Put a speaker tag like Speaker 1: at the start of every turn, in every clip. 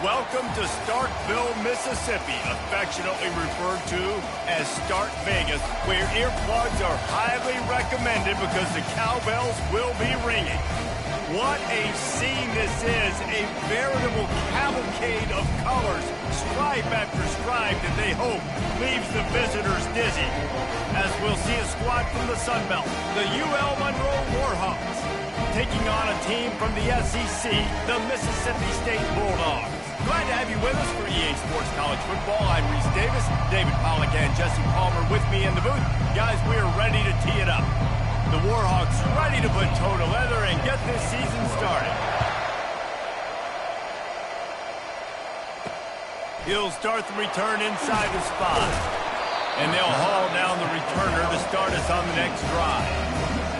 Speaker 1: Welcome to Starkville, Mississippi, affectionately referred to as Stark Vegas, where earplugs are highly recommended because the cowbells will be ringing. What a scene this is, a veritable cavalcade of colors, stripe after stripe that they hope leaves the visitors dizzy. As we'll see a squad from the Sun Belt, the UL Monroe Warhawks, taking on a team from the SEC, the Mississippi State Bulldogs. Glad to have you with us for EA Sports College Football. I'm Reese Davis, David Pollack and Jesse Palmer with me in the booth. Guys, we are ready to tee it up. The Warhawks ready to put toe to leather and get this season started. He'll start the return inside the spot. And they'll haul down the returner to start us on the next drive.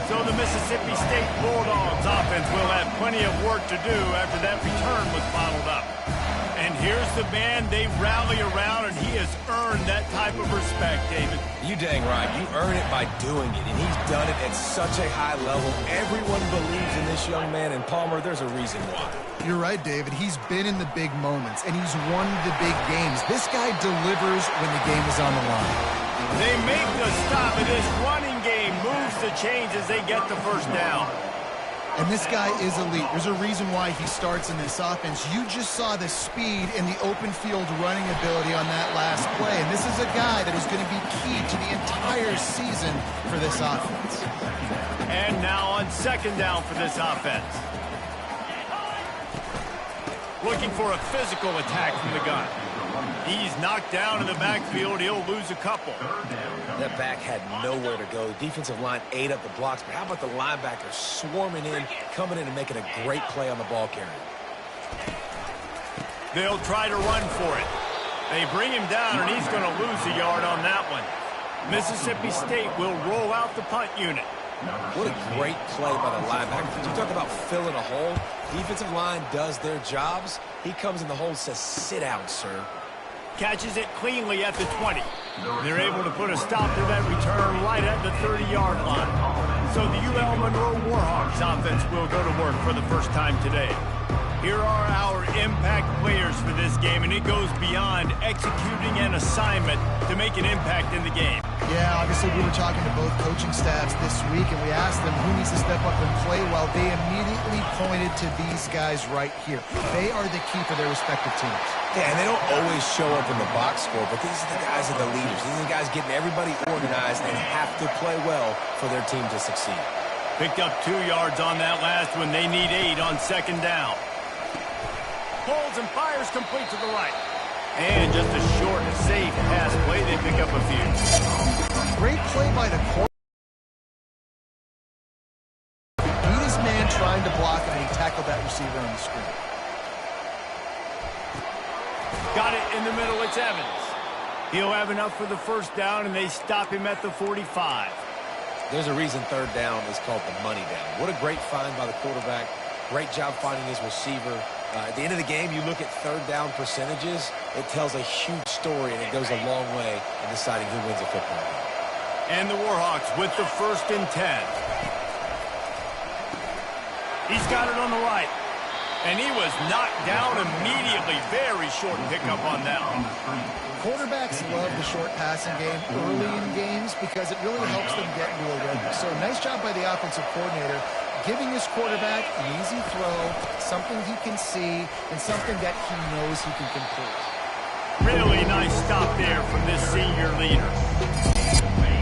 Speaker 1: So the Mississippi State Bulldogs offense will have plenty of work to do after that return was bottled up. And here's the man they rally around, and he has earned that type of respect, David.
Speaker 2: You dang right. You earn it by doing it, and he's done it at such a high level. Everyone believes in this young man, and Palmer, there's a reason why.
Speaker 3: You're right, David. He's been in the big moments, and he's won the big games. This guy delivers when the game is on the line.
Speaker 1: They make the stop, and this running game moves the chains as they get the first down.
Speaker 3: And this guy is elite. There's a reason why he starts in this offense. You just saw the speed and the open field running ability on that last play. And this is a guy that is going to be key to the entire season for this offense.
Speaker 1: And now on second down for this offense. Looking for a physical attack from the gun. He's knocked down in the backfield. He'll lose a couple.
Speaker 2: That back had nowhere to go. The defensive line ate up the blocks, but how about the linebackers swarming in, coming in and making a great play on the ball carrier?
Speaker 1: They'll try to run for it. They bring him down, and he's going to lose a yard on that one. Mississippi State will roll out the punt unit.
Speaker 2: What a great play by the linebacker. You talk about filling a hole. Defensive line does their jobs. He comes in the hole and says, sit down, sir.
Speaker 1: Catches it cleanly at the 20. They're able to put a stop to that return right at the 30-yard line. So the UL Monroe Warhawks offense will go to work for the first time today. Here are our impact players for this game, and it goes beyond executing an assignment to make an impact in the game.
Speaker 3: Yeah, obviously we were talking to both coaching staffs this week, and we asked them who needs to step up and play well. They immediately pointed to these guys right here. They are the key for their respective teams.
Speaker 2: Yeah, and they don't always show up in the box score, but these are the guys that are the leaders. These are the guys getting everybody organized and have to play well for their team to succeed.
Speaker 1: Picked up 2 yards on that last one. They need 8 on second down. Pulls and fires complete to the right. And just a short, safe pass play. They pick up a few.
Speaker 3: Great play by the quarterback. Beat his man trying to block him, and he tackled that receiver on the screen.
Speaker 1: Got it in the middle. It's Evans. He'll have enough for the first down, and they stop him at the 45.
Speaker 2: There's a reason third down is called the money down. What a great find by the quarterback. Great job finding his receiver. At the end of the game, you look at third down percentages. It tells a huge story, and it goes a long way in deciding who wins a football game.
Speaker 1: And the Warhawks with the 1st and 10. He's got it on the right. And he was knocked down immediately. Very short pickup on that one.
Speaker 3: Quarterbacks love the short passing game early in games because it really helps them get into a rhythm. So nice job by the offensive coordinator, giving his quarterback an easy throw, something he can see, and something that he knows he can complete.
Speaker 1: Really nice stop there from this senior leader.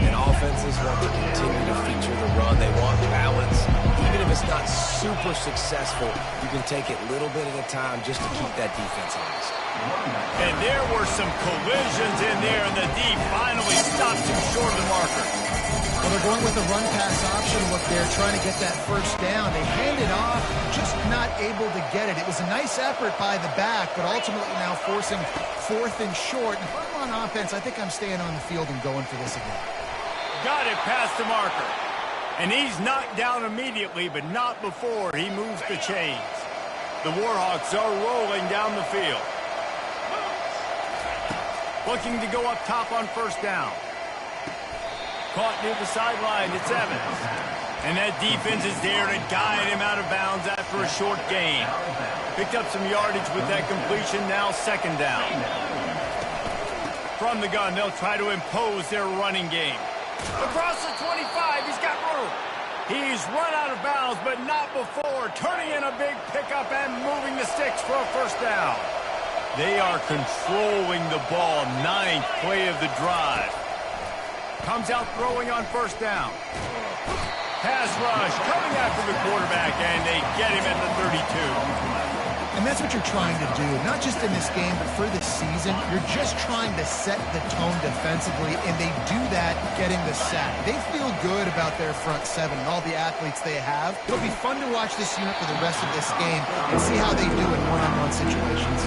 Speaker 2: And offenses want to continue to feature the run. They want balance. Even if it's not super successful, you can take it little bit at a time just to keep that defense honest.
Speaker 1: And there were some collisions in there, and the D finally stopped him short of the marker.
Speaker 3: Well, they're going with a run-pass option. Look, they're trying to get that first down. They hand it off, just not able to get it. It was a nice effort by the back, but ultimately now forcing 4th and short. And if I'm on offense, I think I'm staying on the field and going for this again.
Speaker 1: Got it past the marker. And he's knocked down immediately, but not before he moves the chains. The Warhawks are rolling down the field. Looking to go up top on first down. Caught near the sideline. It's Evans. And that defense is there to guide him out of bounds after a short gain. Picked up some yardage with that completion, now second down. From the gun, they'll try to impose their running game. Across the 25, he's got room. He's run out of bounds, but not before. Turning in a big pickup and moving the sticks for a first down. They are controlling the ball. 9th play of the drive. Comes out throwing on first down. Pass rush coming after the quarterback, and they get him at the 32.
Speaker 3: And that's what you're trying to do, not just in this game, but for this season. You're just trying to set the tone defensively, and they do that getting the sack. They feel good about their front seven and all the athletes they have. It'll be fun to watch this unit for the rest of this game and see how they do in one-on-one situations.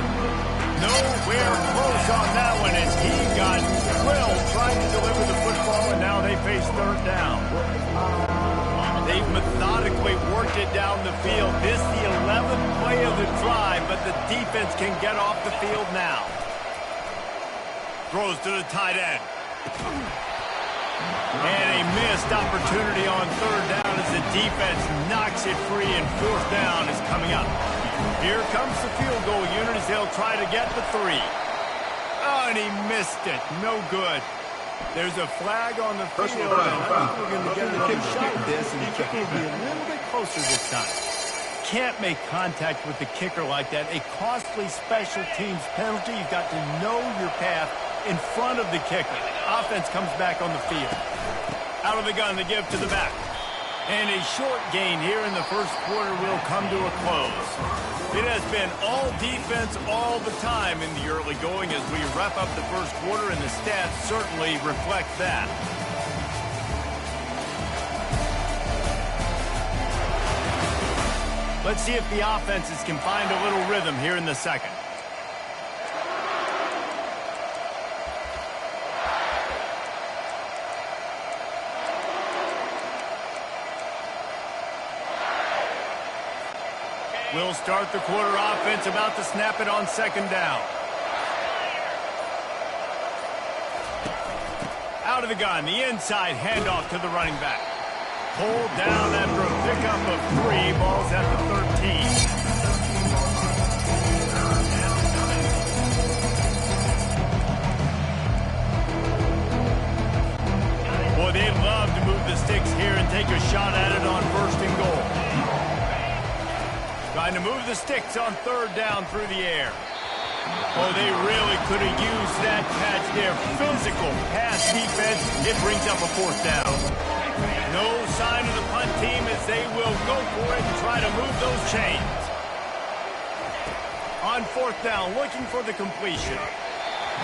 Speaker 1: Nowhere close on that one as he got drilled trying to deliver the football, and now they face third down. They've methodically worked it down the field. This is the 11th play of the drive, but the defense can get off the field now. Throws to the tight end. And a missed opportunity on third down as the defense knocks it free, and fourth down is coming up. Here comes the field goal unit as they'll try to get the 3. Oh, and he missed it. No good. There's a flag on the field, and I think we're going to get another shot at this, and the kicker will be a little bit closer this time. Can't make contact with the kicker like that. A costly special teams penalty. You've got to know your path in front of the kicker. Offense comes back on the field. Out of the gun, the give to the back. And a short gain here in the first quarter will come to a close. It has been all defense all the time in the early going as we wrap up the first quarter, and the stats certainly reflect that. Let's see if the offenses can find a little rhythm here in the second. We'll start the quarter offense, about to snap it on second down. Out of the gun, the inside handoff to the running back. Pulled down after a pickup of 3, balls at the 13. Boy, they'd love to move the sticks here and take a shot at it on first and goal. Trying to move the sticks on third down through the air. Oh, they really could have used that catch there. Physical pass defense. It brings up a fourth down. No sign of the punt team as they will go for it and try to move those chains. On fourth down, looking for the completion.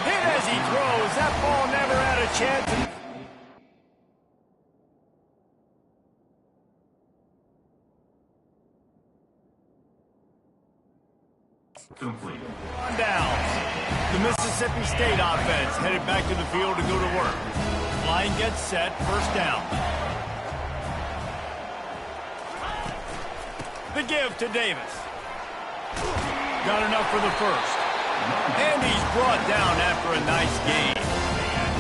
Speaker 1: Hit as he throws. That ball never had a chance.
Speaker 4: Complete.
Speaker 1: On down. The Mississippi State offense headed back to the field to go to work. Line gets set, first down. The give to Davis. Got enough for the first. And he's brought down after a nice gain.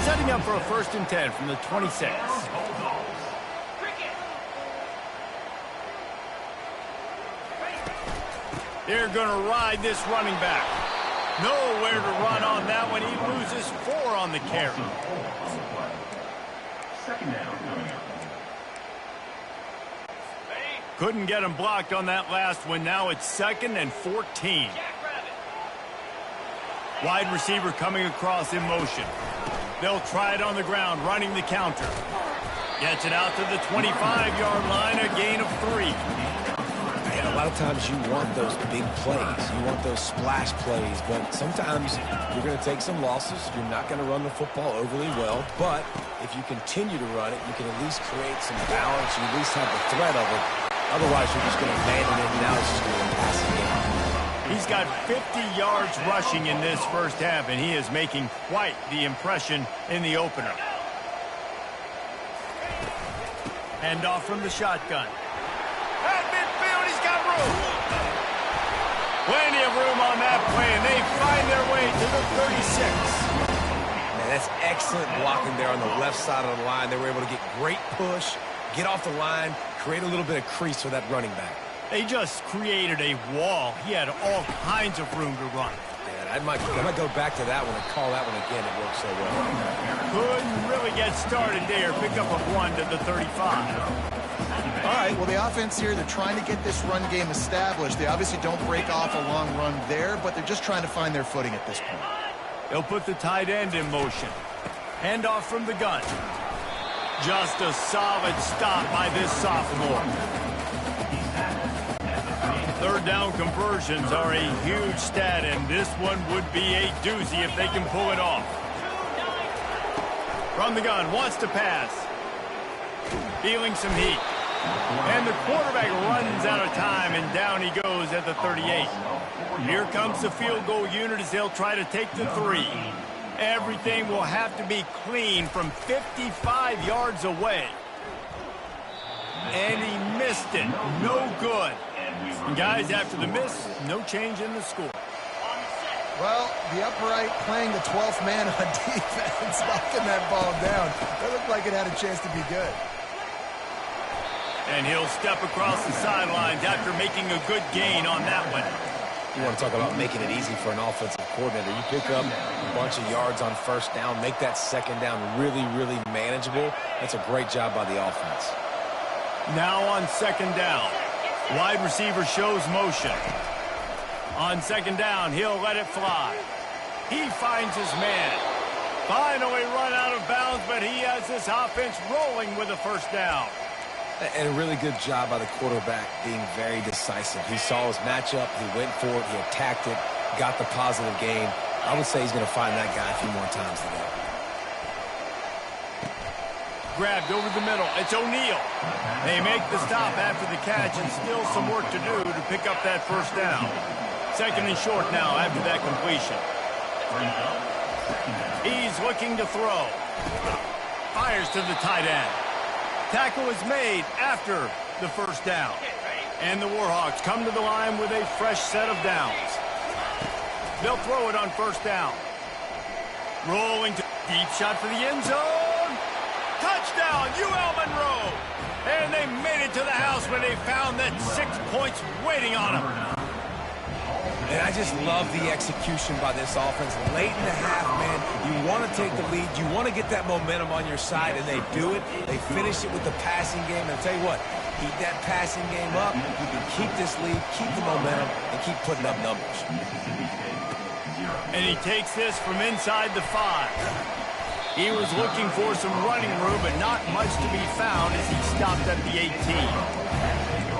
Speaker 1: Setting up for a 1st and 10 from the 26. They're going to ride this running back. Nowhere to run on that one. He loses 4 on the carry.
Speaker 4: Second down coming up.
Speaker 1: Couldn't get him blocked on that last one. Now it's 2nd and 14. Wide receiver coming across in motion. They'll try it on the ground, running the counter. Gets it out to the 25-yard line, a gain of 3.
Speaker 2: A lot of times you want those big plays. You want those splash plays, but sometimes you're going to take some losses. You're not going to run the football overly well, but if you continue to run it, you can at least create some balance. You at least have the threat of it. Otherwise, you're just going to abandon it, and now it's just going to be a passing game.
Speaker 1: He's got 50 yards rushing in this first half, and he is making quite the impression in the opener. Hand off from the shotgun. At midfield, he's got room. Plenty of room on that play, and they find their way to the 36.
Speaker 2: Man, that's excellent blocking there on the left side of the line. They were able to get great push, get off the line, create a little bit of crease for that running back.
Speaker 1: They just created a wall. He had all kinds of room to run.
Speaker 2: Yeah, I might go back to that one and call that one again. It worked so well.
Speaker 1: Couldn't really get started there. Pickup of 1 to the 35.
Speaker 3: All right, well, the offense here, they're trying to get this run game established. They obviously don't break off a long run there, but they're just trying to find their footing at this point.
Speaker 1: They'll put the tight end in motion. Handoff from the gun. Just a solid stop by this sophomore. Third down conversions are a huge stat, and this one would be a doozy if they can pull it off. From the gun, wants to pass. Feeling some heat. And the quarterback runs out of time, and down he goes at the 38. Here comes the field goal unit as they'll try to take the 3. Everything will have to be clean from 55 yards away. And he missed it. No good. And guys, after the miss, no change in the score.
Speaker 3: Well, the upright playing the 12th man on defense, knocking that ball down. That looked like it had a chance to be good.
Speaker 1: And he'll step across the sidelines after making a good gain on that one.
Speaker 2: You want to talk about making it easy for an offensive coordinator. You pick up a bunch of yards on first down, make that second down really, really manageable. That's a great job by the offense.
Speaker 1: Now on second down, wide receiver shows motion. On second down, he'll let it fly. He finds his man. Finally run out of bounds, but he has this offense rolling with a first down.
Speaker 2: And a really good job by the quarterback being very decisive. He saw his matchup, he went for it, he attacked it, got the positive gain. I would say he's going to find that guy a few more times today.
Speaker 1: Grabbed over the middle. It's O'Neal. They make the stop after the catch, and still some work to do to pick up that first down. Second and short now after that completion. He's looking to throw. Fires to the tight end. Tackle is made after the first down. And the Warhawks come to the line with a fresh set of downs. They'll throw it on first down. Rolling to deep shot for the end zone. Touchdown, UL Monroe. And they made it to the house where they found that 6 points waiting on them.
Speaker 2: And I just love the execution by this offense. Late in the half, man, you want to take the lead. You want to get that momentum on your side, and they do it. They finish it with the passing game. And I'll tell you what, keep that passing game up. You can keep this lead, keep the momentum, and keep putting up numbers.
Speaker 1: And he takes this from inside the 5. He was looking for some running room, but not much to be found as he stopped at the 18.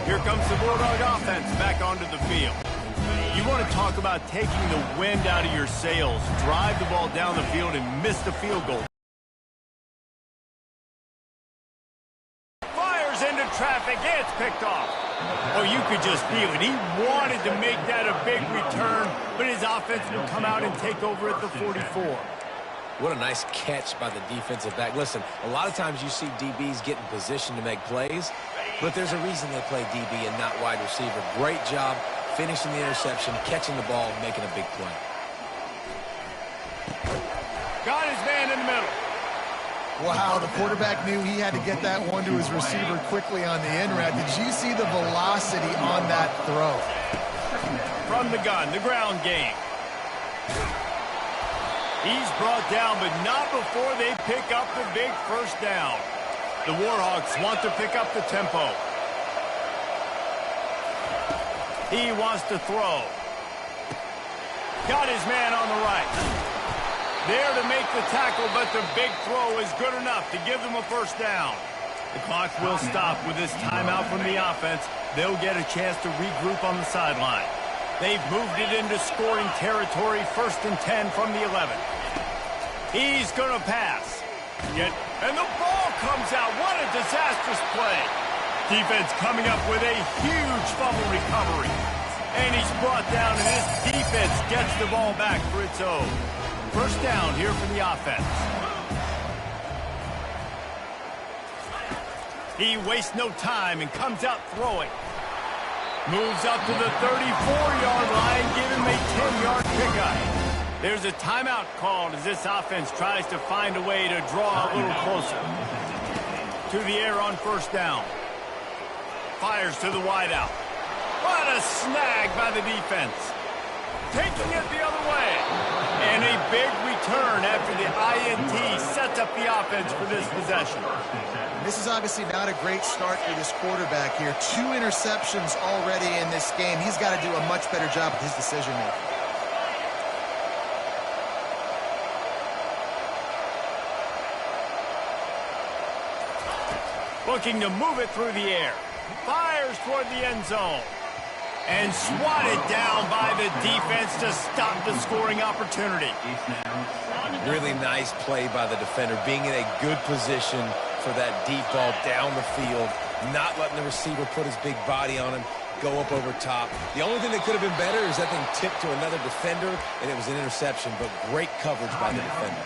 Speaker 1: Here comes the Bulldog offense back onto the field. You want to talk about taking the wind out of your sails. Drive the ball down the field and miss the field goal. Fires into traffic. It's picked off. Oh, you could just feel it. He wanted to make that a big return, but his offense would come out and take over at the 44.
Speaker 2: What a nice catch by the defensive back. Listen, a lot of times you see DBs get in position to make plays, but there's a reason they play DB and not wide receiver. Great job finishing the interception, catching the ball, making a big play.
Speaker 1: Got his man in the middle.
Speaker 3: Wow, the quarterback knew he had to get that one to his receiver quickly on the in route. Did you see the velocity on that throw?
Speaker 1: From the gun, the ground game. He's brought down, but not before they pick up the big first down. The Warhawks want to pick up the tempo. He wants to throw. Got his man on the right. There to make the tackle, but the big throw is good enough to give them a first down. The clock will stop with this timeout from the offense. They'll get a chance to regroup on the sideline. They've moved it into scoring territory, 1st and 10 from the 11. He's going to pass. And the ball comes out. What a disastrous play. Defense coming up with a huge fumble recovery. And he's brought down, and this defense gets the ball back for its own. First down here for the offense. He wastes no time and comes out throwing. Moves up to the 34-yard line, giving him a 10-yard pickup. There's a timeout called as this offense tries to find a way to draw a little closer. To the air on first down. Fires to the wideout. What a snag by the defense. Taking it the other way. And a big return after the INT sets up the offense for this possession.
Speaker 3: This is obviously not a great start for this quarterback here. 2 interceptions already in this game. He's got to do a much better job with his decision-making.
Speaker 1: Looking to move it through the air. Fires toward the end zone. And swatted down by the defense to stop the scoring opportunity.
Speaker 2: Really nice play by the defender, being in a good position for that deep ball down the field, not letting the receiver put his big body on him, go up over top. The only thing that could have been better is that thing tipped to another defender, and it was an interception, but great coverage by the defender.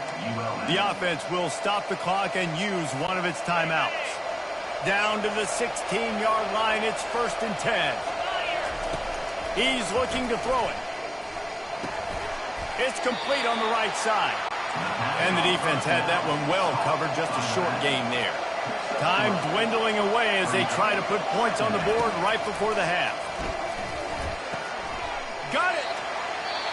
Speaker 1: The offense will stop the clock and use one of its timeouts. Down to the 16-yard line, it's 1st and 10. He's looking to throw it. It's complete on the right side. And the defense had that one well covered, just a short gain there. Time dwindling away as they try to put points on the board right before the half. Got it!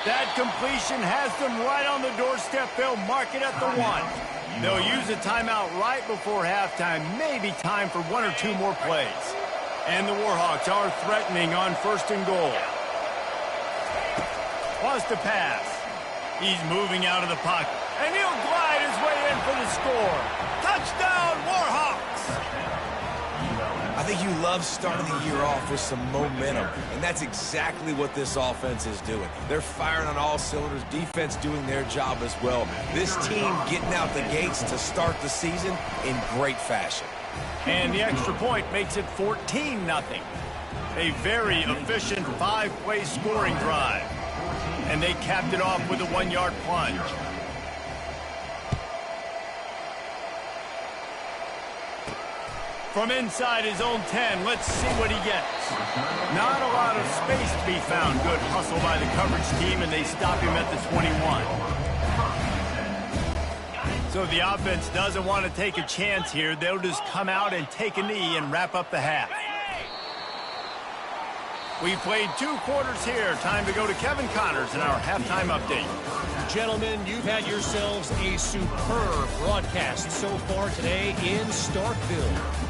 Speaker 1: That completion has them right on the doorstep. They'll mark it at the 1. They'll use a timeout right before halftime. Maybe time for 1 or 2 more plays. And the Warhawks are threatening on 1st and goal. Wants to pass. He's moving out of the pocket. And he'll glide his way in for the score. Touchdown, Warhawks!
Speaker 2: I think you love starting the year off with some momentum, and that's exactly what this offense is doing. They're firing on all cylinders, defense doing their job as well. This team getting out the gates to start the season in great fashion.
Speaker 1: And the extra point makes it 14-0. A very efficient 5-play scoring drive. And they capped it off with a 1-yard plunge. From inside his own 10, let's see what he gets. Not a lot of space to be found. Good hustle by the coverage team, and they stop him at the 21. So the offense doesn't want to take a chance here. They'll just come out and take a knee and wrap up the half. We played 2 quarters here. Time to go to Kevin Connors in our halftime update.
Speaker 5: Gentlemen, you've had yourselves a superb broadcast so far today in Starkville.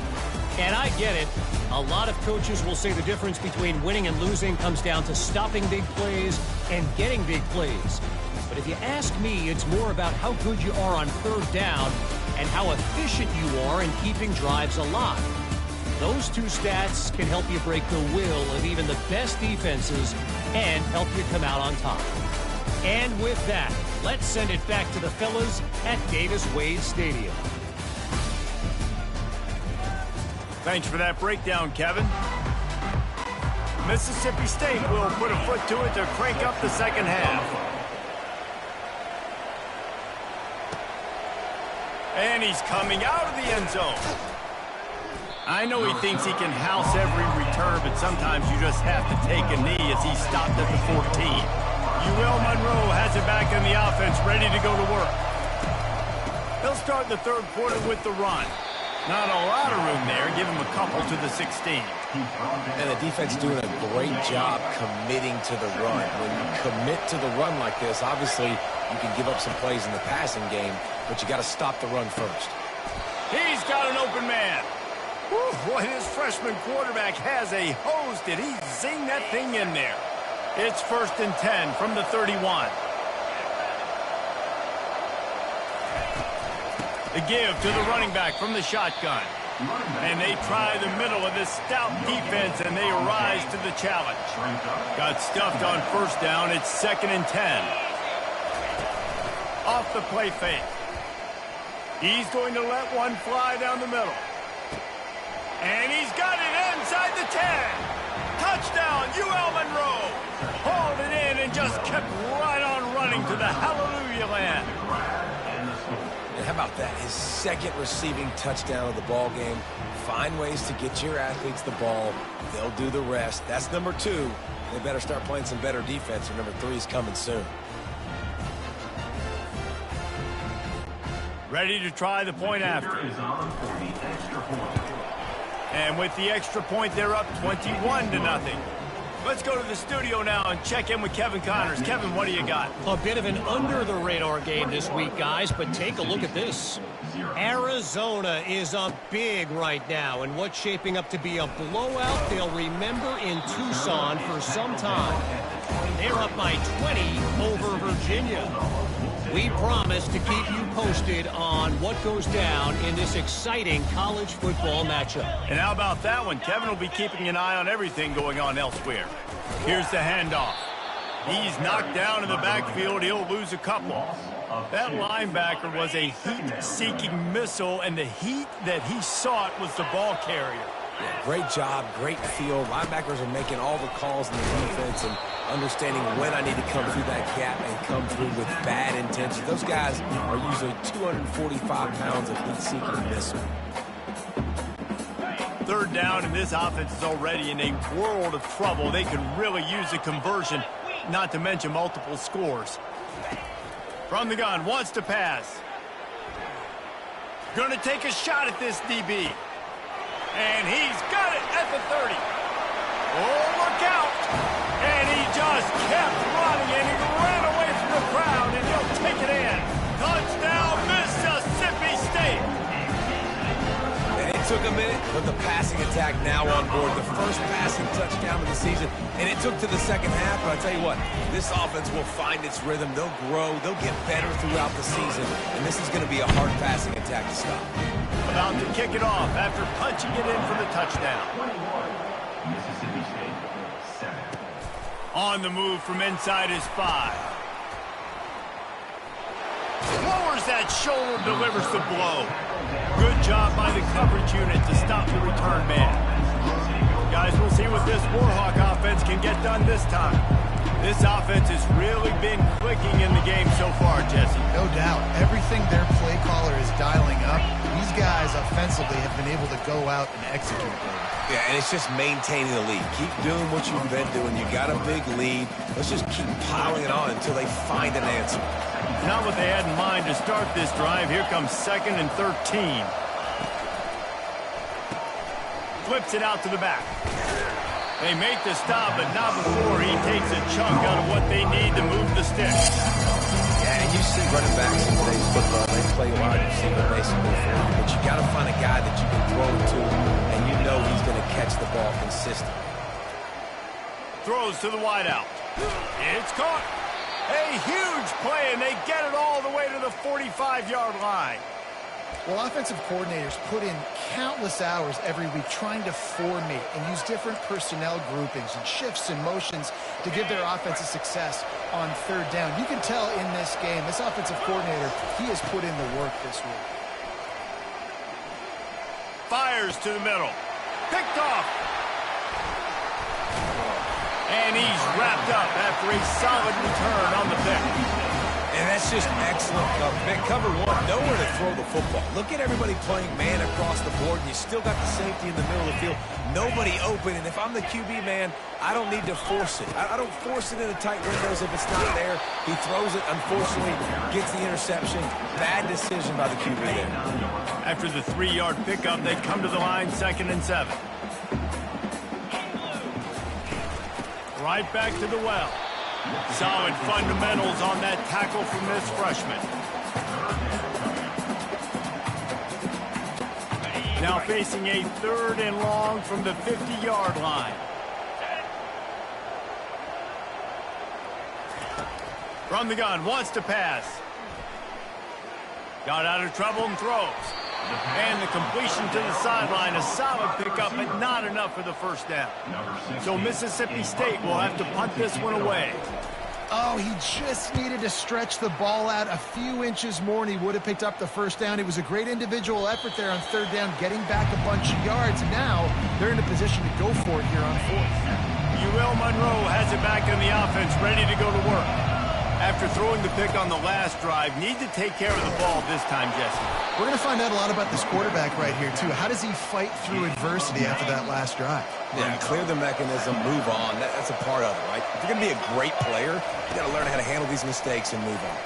Speaker 5: And I get it. A lot of coaches will say the difference between winning and losing comes down to stopping big plays and getting big plays. But if you ask me, it's more about how good you are on 3rd down and how efficient you are in keeping drives alive. Those 2 stats can help you break the will of even the best defenses and help you come out on top. And with that, let's send it back to the fellas at Davis-Wade Stadium.
Speaker 1: Thanks for that breakdown, Kevin. Mississippi State will put a foot to it to crank up the second half. And he's coming out of the end zone. I know he thinks he can house every return, but sometimes you just have to take a knee as he stopped at the 14. UL Monroe has it back in the offense, ready to go to work. They'll start the 3rd quarter with the run. Not a lot of room there. Give him a couple to the 16.
Speaker 2: And the defense doing a great job committing to the run. When you commit to the run like this, obviously you can give up some plays in the passing game, but you got to stop the run first.
Speaker 1: He's got an open man. Whew, boy, this freshman quarterback has a hose. Did he zing that thing in there? It's 1st and 10 from the 31. The give to the running back from the shotgun. And they try the middle of this stout defense, and they rise to the challenge. Got stuffed on 1st down. It's 2nd and 10. Off the play fake. He's going to let one fly down the middle. And he's got it inside the 10. Touchdown, UL Monroe. Hauled it in and just kept right on running to the hallelujah land.
Speaker 2: And how about that? His 2nd receiving touchdown of the ball game. Find ways to get your athletes the ball. They'll do the rest. That's number 2. They better start playing some better defense, or number 3 is coming soon.
Speaker 1: Ready to try the point after. And with the extra point, they're up 21-0. Let's go to the studio now and check in with Kevin Connors. Kevin, what do you got?
Speaker 5: A bit of an under-the-radar game this week, guys, but take a look at this. Arizona is up big right now, and what's shaping up to be a blowout they'll remember in Tucson for some time. They're up by 20 over Virginia. We promise to keep you posted on what goes down in this exciting college football matchup.
Speaker 1: And how about that one? Kevin will be keeping an eye on everything going on elsewhere. Here's the handoff. He's knocked down in the backfield. He'll lose a couple. That linebacker was a heat-seeking missile, and the heat that he sought was the ball carrier.
Speaker 2: Yeah, great job, great feel. Linebackers are making all the calls in the defense and understanding when I need to come through that gap and come through with bad intentions. Those guys are usually 245 pounds of heat-seeking missile.
Speaker 1: Third down, and this offense is already in a world of trouble. They could really use a conversion, not to mention multiple scores. From the gun, wants to pass. Going to take a shot at this DB. And he's got it at the 30. Oh, look out. And he just kept running, and he ran away from the crowd, and he'll take it in. Touchdown, Mississippi State.
Speaker 2: And it took a minute, but the passing attack now on board. The first passing touchdown of the season, and it took to the second half. But I tell you what, this offense will find its rhythm. They'll grow. They'll get better throughout the season, and this is going to be a hard passing attack to stop.
Speaker 1: About to kick it off after punching it in for the touchdown.
Speaker 4: Mississippi State, 7.
Speaker 1: On the move from inside his 5. Lowers that shoulder, delivers the blow. Good job by the coverage unit to stop the return man. Guys, we'll see what this Warhawk offense can get done this time. This offense has really been clicking in the game so far, Jesse.
Speaker 3: No doubt. Everything their play caller is dialing up, these guys offensively have been able to go out and execute.
Speaker 2: Yeah, and it's just maintaining the lead. Keep doing what you've been doing. You got a big lead. Let's just keep piling it on until they find an answer.
Speaker 1: Not what they had in mind to start this drive. Here comes 2nd and 13. Flips it out to the back. They make the stop, but not before he takes a chunk out of what they need to move the sticks.
Speaker 2: Yeah, and you see running backs in today's football, they play wide receiver basically for you, but you got to find a guy that you can throw to, and you know he's going to catch the ball consistently.
Speaker 1: Throws to the wideout. It's caught. A huge play, and they get it all the way to the 45-yard line.
Speaker 3: Well, offensive coordinators put in countless hours every week trying to formate and use different personnel groupings and shifts and motions to give their offensive success on third down. You can tell in this game, this offensive coordinator, he has put in the work this week.
Speaker 1: Fires to the middle. Picked off. And he's wrapped up after a solid return on the pick.
Speaker 2: And that's just excellent cover. Cover 1, nowhere to throw the football. Look at everybody playing man across the board, and you still got the safety in the middle of the field. Nobody open, and if I'm the QB man, I don't need to force it. I don't force it into tight windows if it's not there. He throws it, unfortunately, gets the interception. Bad decision by the QB there.
Speaker 1: After the 3-yard pickup, they come to the line 2nd and 7. Right back to the well. Solid fundamentals on that tackle from this freshman. Now facing a 3rd and long from the 50-yard line. From the gun, wants to pass. Got out of trouble and throws. And the completion to the sideline, a solid pickup, but not enough for the first down. So Mississippi State will have to punt this one away.
Speaker 3: Oh, he just needed to stretch the ball out a few inches more, and he would have picked up the first down. It was a great individual effort there on third down, getting back a bunch of yards. And now they're in a position to go for it here on 4th.
Speaker 1: UL Monroe has it back in the offense, ready to go to work. After throwing the pick on the last drive, need to take care of the ball this time, Jesse.
Speaker 3: We're going to find out a lot about this quarterback right here, too. How does he fight through adversity after that last drive?
Speaker 2: Yeah, clear the mechanism, move on. That's a part of it, right? If you're going to be a great player, you got to learn how to handle these mistakes and move on.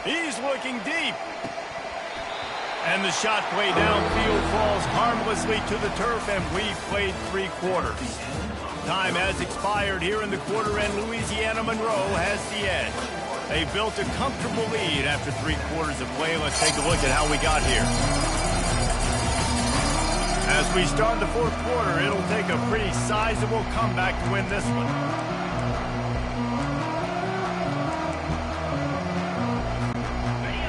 Speaker 1: He's looking deep. And the shot play downfield falls harmlessly to the turf, and we've played 3 quarters. Time has expired here in the quarter, and Louisiana Monroe has the edge. They built a comfortable lead after 3 quarters of play. Let's take a look at how we got here. As we start the 4th quarter, it'll take a pretty sizable comeback to win this one.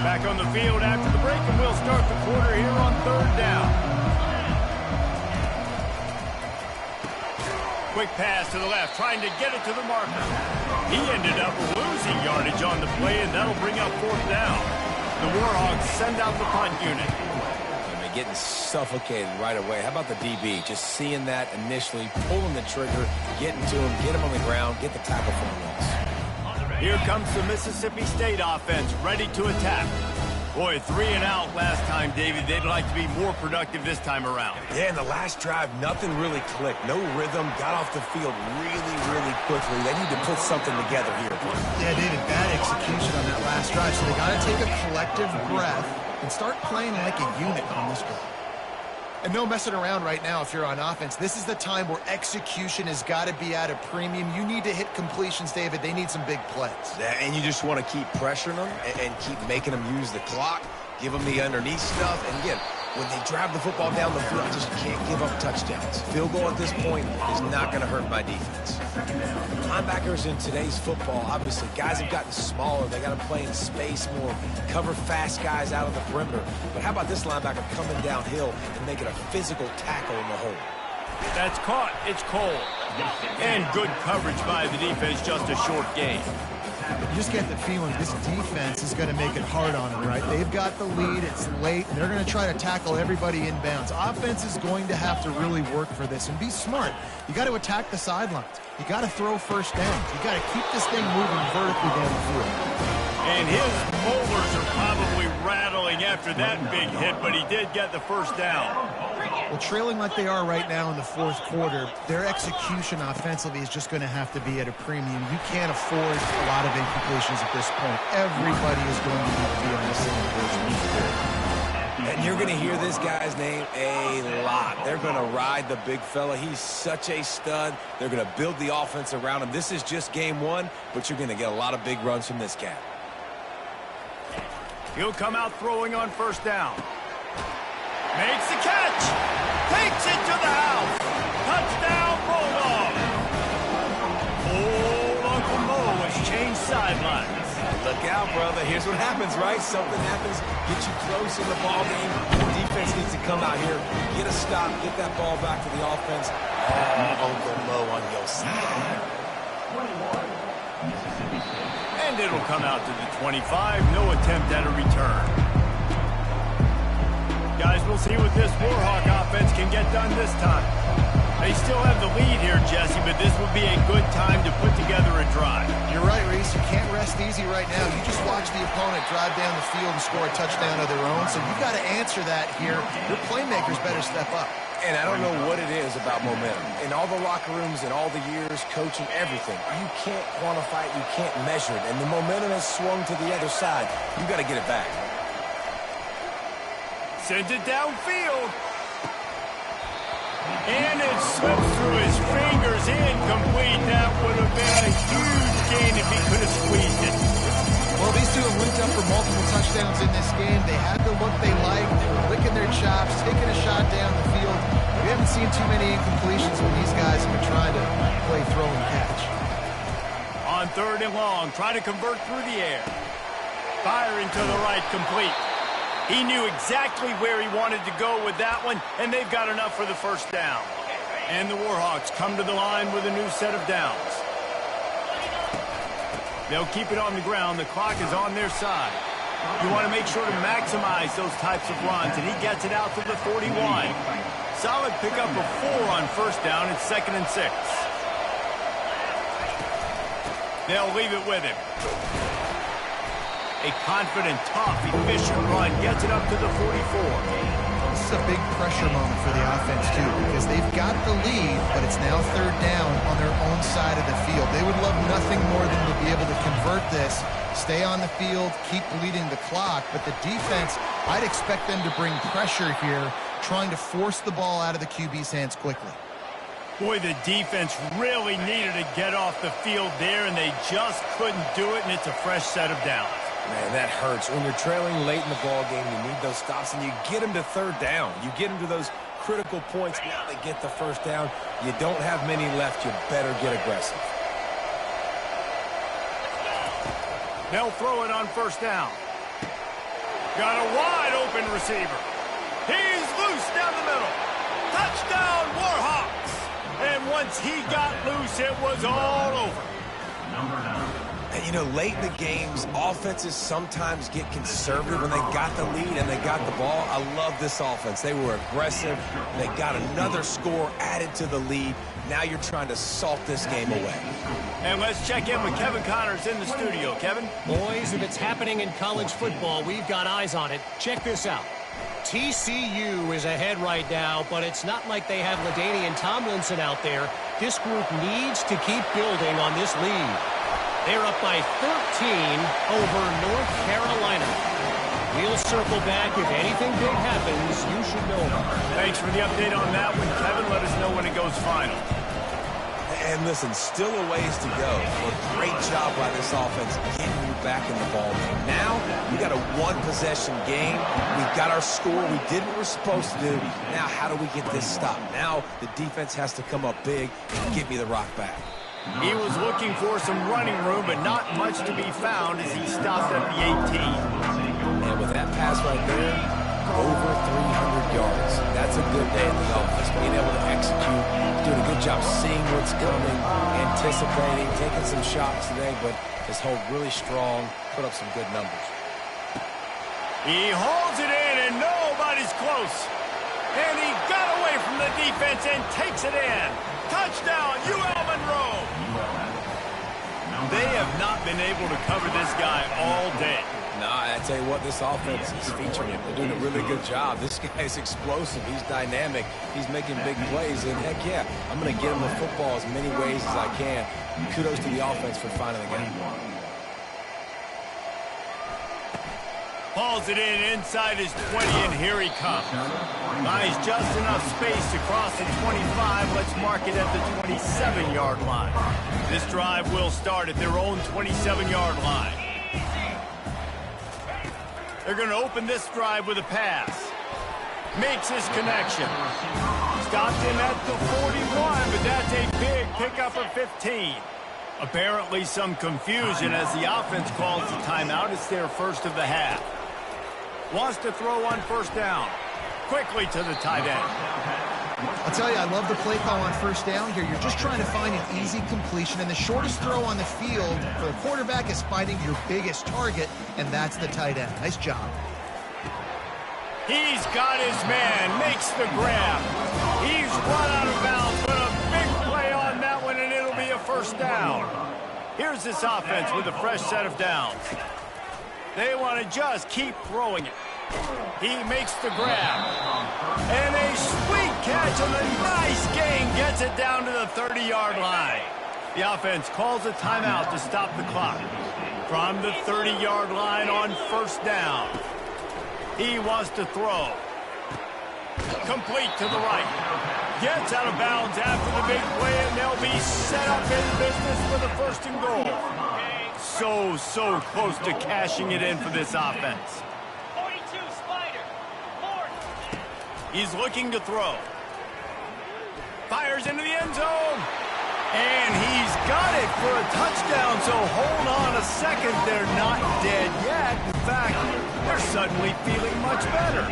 Speaker 1: Back on the field after the break, and we'll start the quarter here on 3rd down. Quick pass to the left, trying to get it to the marker. He ended up losing yardage on the play, and that'll bring up 4th down. The Warhawks send out the punt unit.
Speaker 2: Getting suffocated right away. How about the DB? Just seeing that initially, pulling the trigger, getting to him, get him on the ground, get the tackle for a loss.
Speaker 1: Here comes the Mississippi State offense, ready to attack. Boy, 3 and out last time, David. They'd like to be more productive this time around.
Speaker 2: Yeah, in the last drive, nothing really clicked. No rhythm, got off the field really quickly. They need to put something together here.
Speaker 3: Yeah, David, bad execution on that last drive, so they got to take a collective breath and start playing like a unit on this one. And no messing around right now if you're on offense. This is the time where execution has got to be at a premium. You need to hit completions, David. They need some big plays.
Speaker 2: Yeah, and you just want to keep pressuring them and keep making them use the clock, give them the underneath stuff. And again, when they drive the football down the field, just can't give up touchdowns. Field goal at this point is not going to hurt my defense. Linebackers in today's football, obviously, guys have gotten smaller. They got to play in space more, cover fast guys out of the perimeter. But how about this linebacker coming downhill and making a physical tackle in the hole?
Speaker 1: That's caught. It's Cole. And good coverage by the defense, just a short gain.
Speaker 3: You just get the feeling this defense is going to make it hard on them, right? They've got the lead. It's late. And they're going to try to tackle everybody inbounds. Offense is going to have to really work for this and be smart. You got to attack the sidelines. You got to throw first down. You got to keep this thing moving vertically down the field.
Speaker 1: And his molars are probably rattling after that big hit, but he did get the first down.
Speaker 3: Well, trailing like they are right now in the 4th quarter, their execution offensively is just going to have to be at a premium. You can't afford a lot of incompletions at this point. Everybody is going to need to be on the same page.
Speaker 2: And you're going to hear this guy's name a lot. They're going to ride the big fella. He's such a stud. They're going to build the offense around him. This is just game 1, but you're going to get a lot of big runs from this guy.
Speaker 1: He'll come out throwing on 1st down. Makes the catch. Takes it to the house. Touchdown, Bulldog. Old Uncle Mo has changed sidelines.
Speaker 2: Look out, brother. Here's what happens, right? Something happens, get you close in the ball game. The defense needs to come out here, get a stop, get that ball back to the offense. Uncle Mo on your side.
Speaker 1: And it'll come out to the 25. No attempt at a return. Guys, we'll see what this Warhawk offense can get done this time. They still have the lead here, Jesse, but this would be a good time to put together a drive.
Speaker 3: You're right, Reese. You can't rest easy right now. You just watch the opponent drive down the field and score a touchdown of their own, so you've got to answer that here. Your playmakers better step up.
Speaker 2: And I don't know what it is about momentum. In all the locker rooms and all the years, coaching, everything, you can't quantify it, you can't measure it. And the momentum has swung to the other side. You got to get it back.
Speaker 1: Sends it downfield. And it slips through his fingers. Incomplete. That would have been a huge gain if he could have squeezed it.
Speaker 3: Well, these two have linked up for multiple touchdowns in this game. They had the look they liked. They were licking their chops, taking a shot down the field. We haven't seen too many incompletions when these guys have been trying to play throw and catch.
Speaker 1: On 3rd and long, trying to convert through the air. Firing to the right, complete. He knew exactly where he wanted to go with that one, and they've got enough for the 1st down. And the Warhawks come to the line with a new set of downs. They'll keep it on the ground. The clock is on their side. You want to make sure to maximize those types of runs, and he gets it out to the 41. Solid pickup of 4 on 1st down. It's 2nd and 6. They'll leave it with him. A confident, tough, efficient run gets it up to the 44.
Speaker 3: This is a big pressure moment for the offense, too, because they've got the lead, but it's now 3rd down on their own side of the field. They would love nothing more than to be able to convert this, stay on the field, keep bleeding the clock, but the defense, I'd expect them to bring pressure here, trying to force the ball out of the QB's hands quickly.
Speaker 1: Boy, the defense really needed to get off the field there, and they just couldn't do it, and it's a fresh set of downs.
Speaker 2: Man, that hurts. When you're trailing late in the ball game, you need those stops, and you get them to third down. You get them to those critical points. Now they get the first down. You don't have many left. You better get aggressive.
Speaker 1: They'll throw it on first down. Got a wide-open receiver. He's loose down the middle. Touchdown, Warhawks! And once he got loose, it was all over.
Speaker 4: Number 9.
Speaker 2: And, you know, late in the games, offenses sometimes get conservative when they got the lead and they got the ball. I love this offense. They were aggressive. They got another score added to the lead. Now you're trying to salt this game away.
Speaker 1: And let's check in with Kevin Connors in the studio. Kevin?
Speaker 5: Boys, if it's happening in college football, we've got eyes on it. Check this out. TCU is ahead right now, but it's not like they have LaDainian Tomlinson out there. This group needs to keep building on this lead. They're up by 13 over North Carolina. We'll circle back. If anything big happens, you should know about it.
Speaker 1: Thanks for the update on that one, Kevin. Let us know when it goes final.
Speaker 2: And listen, still a ways to go. But great job by this offense getting you back in the ball game. Now, we got a one-possession game. We've got our score we did what we're supposed to do. Now, how do we get this stopped? Now, the defense has to come up big and give me the rock back.
Speaker 1: He was looking for some running room, but not much to be found as he stopped at the 18.
Speaker 2: And with that pass right there, over 300 yards. That's a good day in the office. Being able to execute, doing a good job seeing what's coming, anticipating, taking some shots today, but his hold really strong, put up some good numbers.
Speaker 1: He holds it in, and nobody's close. And he got away from the defense and takes it in. Touchdown, UL Monroe. They have not been able to cover this guy all day.
Speaker 2: Nah, I tell you what, this offense is featuring him. They're doing a really good job. This guy is explosive. He's dynamic. He's making big plays. And heck yeah, I'm going to get him the football as many ways as I can. Kudos to the offense for finding the game.
Speaker 1: Hauls it in inside his 20, and here he comes. Buys just enough space to cross the 25. Let's mark it at the 27-yard line. This drive will start at their own 27-yard line. They're going to open this drive with a pass. Makes his connection. Stopped him at the 41, but that's a big pickup of 15. Apparently some confusion as the offense calls the timeout. It's their first of the half. Wants to throw on first down. Quickly to the tight end.
Speaker 3: I'll tell you, I love the play call on first down here. You're just trying to find an easy completion, and the shortest throw on the field for the quarterback is finding your biggest target, and that's the tight end. Nice job.
Speaker 1: He's got his man, makes the grab. He's run out of bounds, but a big play on that one, and it'll be a first down. Here's this offense with a fresh set of downs. They want to just keep throwing it. He makes the grab. And a sweet catch and a nice gain gets it down to the 30-yard line. The offense calls a timeout to stop the clock. From the 30-yard line on first down. He wants to throw. Complete to the right. Gets out of bounds after the big play, and they'll be set up in business for the first and goal. So close to cashing it in for this offense.
Speaker 6: 42 Spider. 40.
Speaker 1: He's looking to throw. Fires into the end zone. And he's got it for a touchdown, so hold on a second. They're not dead yet. In fact, they're suddenly feeling much better.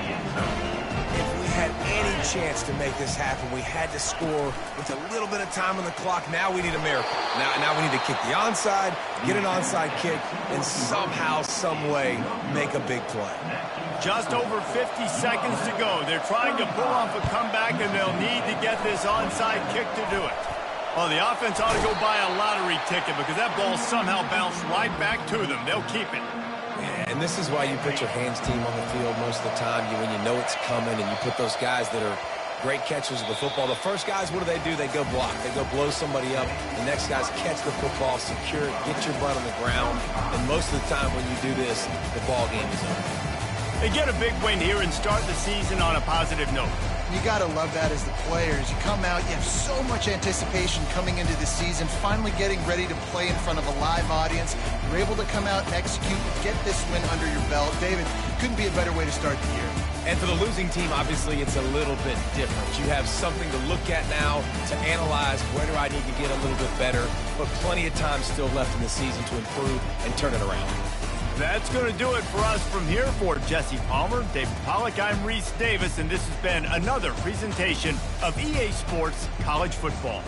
Speaker 2: If we had any chance to make this happen, we had to score with a little bit of time on the clock. Now we need a miracle. Now we need to kick the onside, get an onside kick, and somehow, some way, make a big play.
Speaker 1: Just over 50 seconds to go. They're trying to pull off a comeback, and they'll need to get this onside kick to do it. Well, the offense ought to go buy a lottery ticket because that ball somehow bounced right back to them. They'll keep it.
Speaker 2: And this is why you put your hands team on the field most of the time. When you know it's coming, and you put those guys that are great catchers of the football. The first guys, what do? They go block. They go blow somebody up. The next guys catch the football, secure it, get your butt on the ground. And most of the time when you do this, the ball game is over.
Speaker 1: They get a big win here and start the season on a positive note.
Speaker 3: You got to love that as the players. You come out, you have so much anticipation coming into the season, finally getting ready to play in front of a live audience. You're able to come out and execute, get this win under your belt. David, couldn't be a better way to start the year.
Speaker 2: And for the losing team, obviously, it's a little bit different. You have something to look at now to analyze where do I need to get a little bit better, but plenty of time still left in the season to improve and turn it around.
Speaker 1: That's going to do it for us from here. For Jesse Palmer, David Pollack, I'm Reese Davis, and this has been another presentation of EA Sports College Football.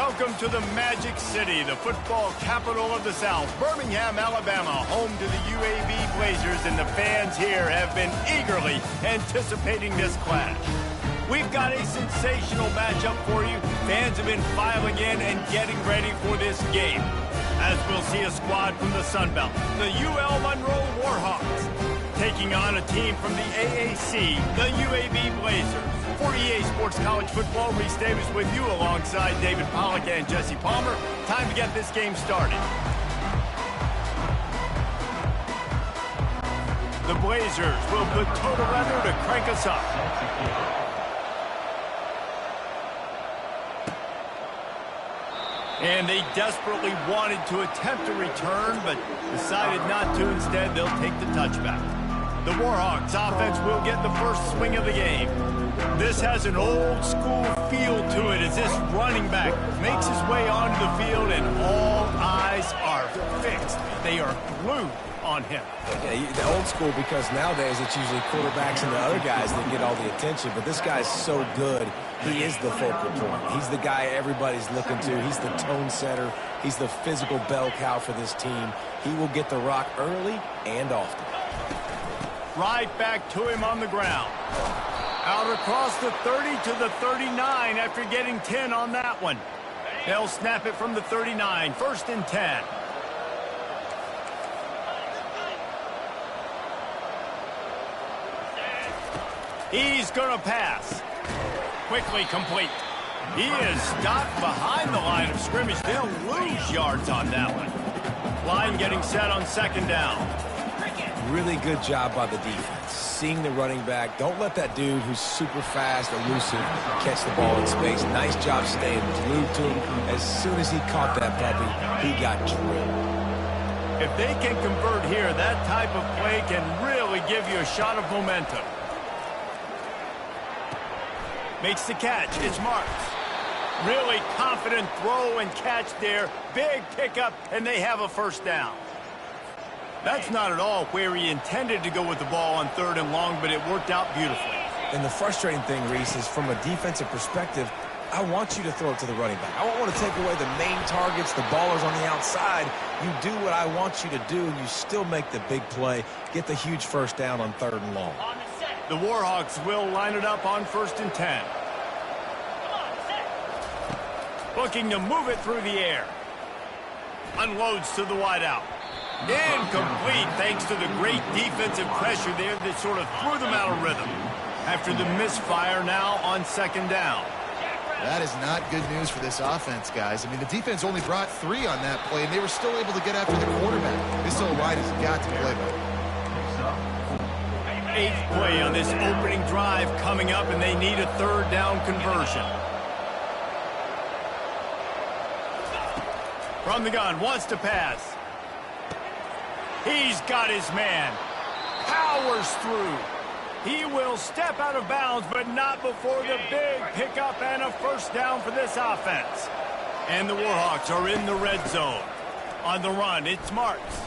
Speaker 1: Welcome to the Magic City, the football capital of the South, Birmingham, Alabama, home to the UAB Blazers, and the fans here have been eagerly anticipating this clash. We've got a sensational matchup for you. Fans have been filing in and getting ready for this game, as we'll see a squad from the Sun Belt, the UL Monroe Warhawks, taking on a team from the AAC, the UAB Blazers. For EA Sports College Football, Reese Davis with you alongside David Pollack and Jesse Palmer. Time to get this game started. The Blazers will put total weather to crank us up. And they desperately wanted to attempt a return, but decided not to. Instead, they'll take the touchback. The Warhawks offense will get the first swing of the game. This has an old-school feel to it as this running back makes his way onto the field, and all eyes are fixed. They are glued on him.
Speaker 2: Yeah, the old school, because nowadays it's usually quarterbacks and the other guys that get all the attention, but this guy's so good. He is the focal point. He's the guy everybody's looking to. He's the tone setter. He's the physical bell cow for this team. He will get the rock early and often.
Speaker 1: Right back to him on the ground. Out across the 30 to the 39 after getting 10 on that one. They'll snap it from the 39. 1st and 10. He's going to pass. Quickly complete. He is stopped behind the line of scrimmage. They'll lose yards on that one. Line getting set on 2nd down.
Speaker 2: Really good job by the defense. Seeing the running back. Don't let that dude who's super fast, elusive, catch the ball in space. Nice job staying glued to him. As soon as he caught that puppy, he got drilled.
Speaker 1: If they can convert here, that type of play can really give you a shot of momentum. Makes the catch. It's Marks. Really confident throw and catch there. Big pickup, and they have a 1st down. That's not at all where he intended to go with the ball on 3rd and long, but it worked out beautifully.
Speaker 2: And the frustrating thing, Reese, is from a defensive perspective, I want you to throw it to the running back. I don't want to take away the main targets, the ballers on the outside. You do what I want you to do, and you still make the big play, get the huge 1st down on 3rd and long.
Speaker 1: The Warhawks will line it up on 1st and 10. Looking to move it through the air. Unloads to the wideout. Incomplete thanks to the great defensive pressure there that sort of threw them out of rhythm. After the misfire now on 2nd down.
Speaker 3: That is not good news for this offense, guys. I mean, the defense only brought 3 on that play, and they were still able to get after the quarterback. This O-line has got to play better.
Speaker 1: 8th play on this opening drive coming up, and they need a 3rd down conversion. From the gun, wants to pass. He's got his man. Powers through. He will step out of bounds, but not before the big pickup and a 1st down for this offense. And the Warhawks are in the red zone. On the run, it's Marks.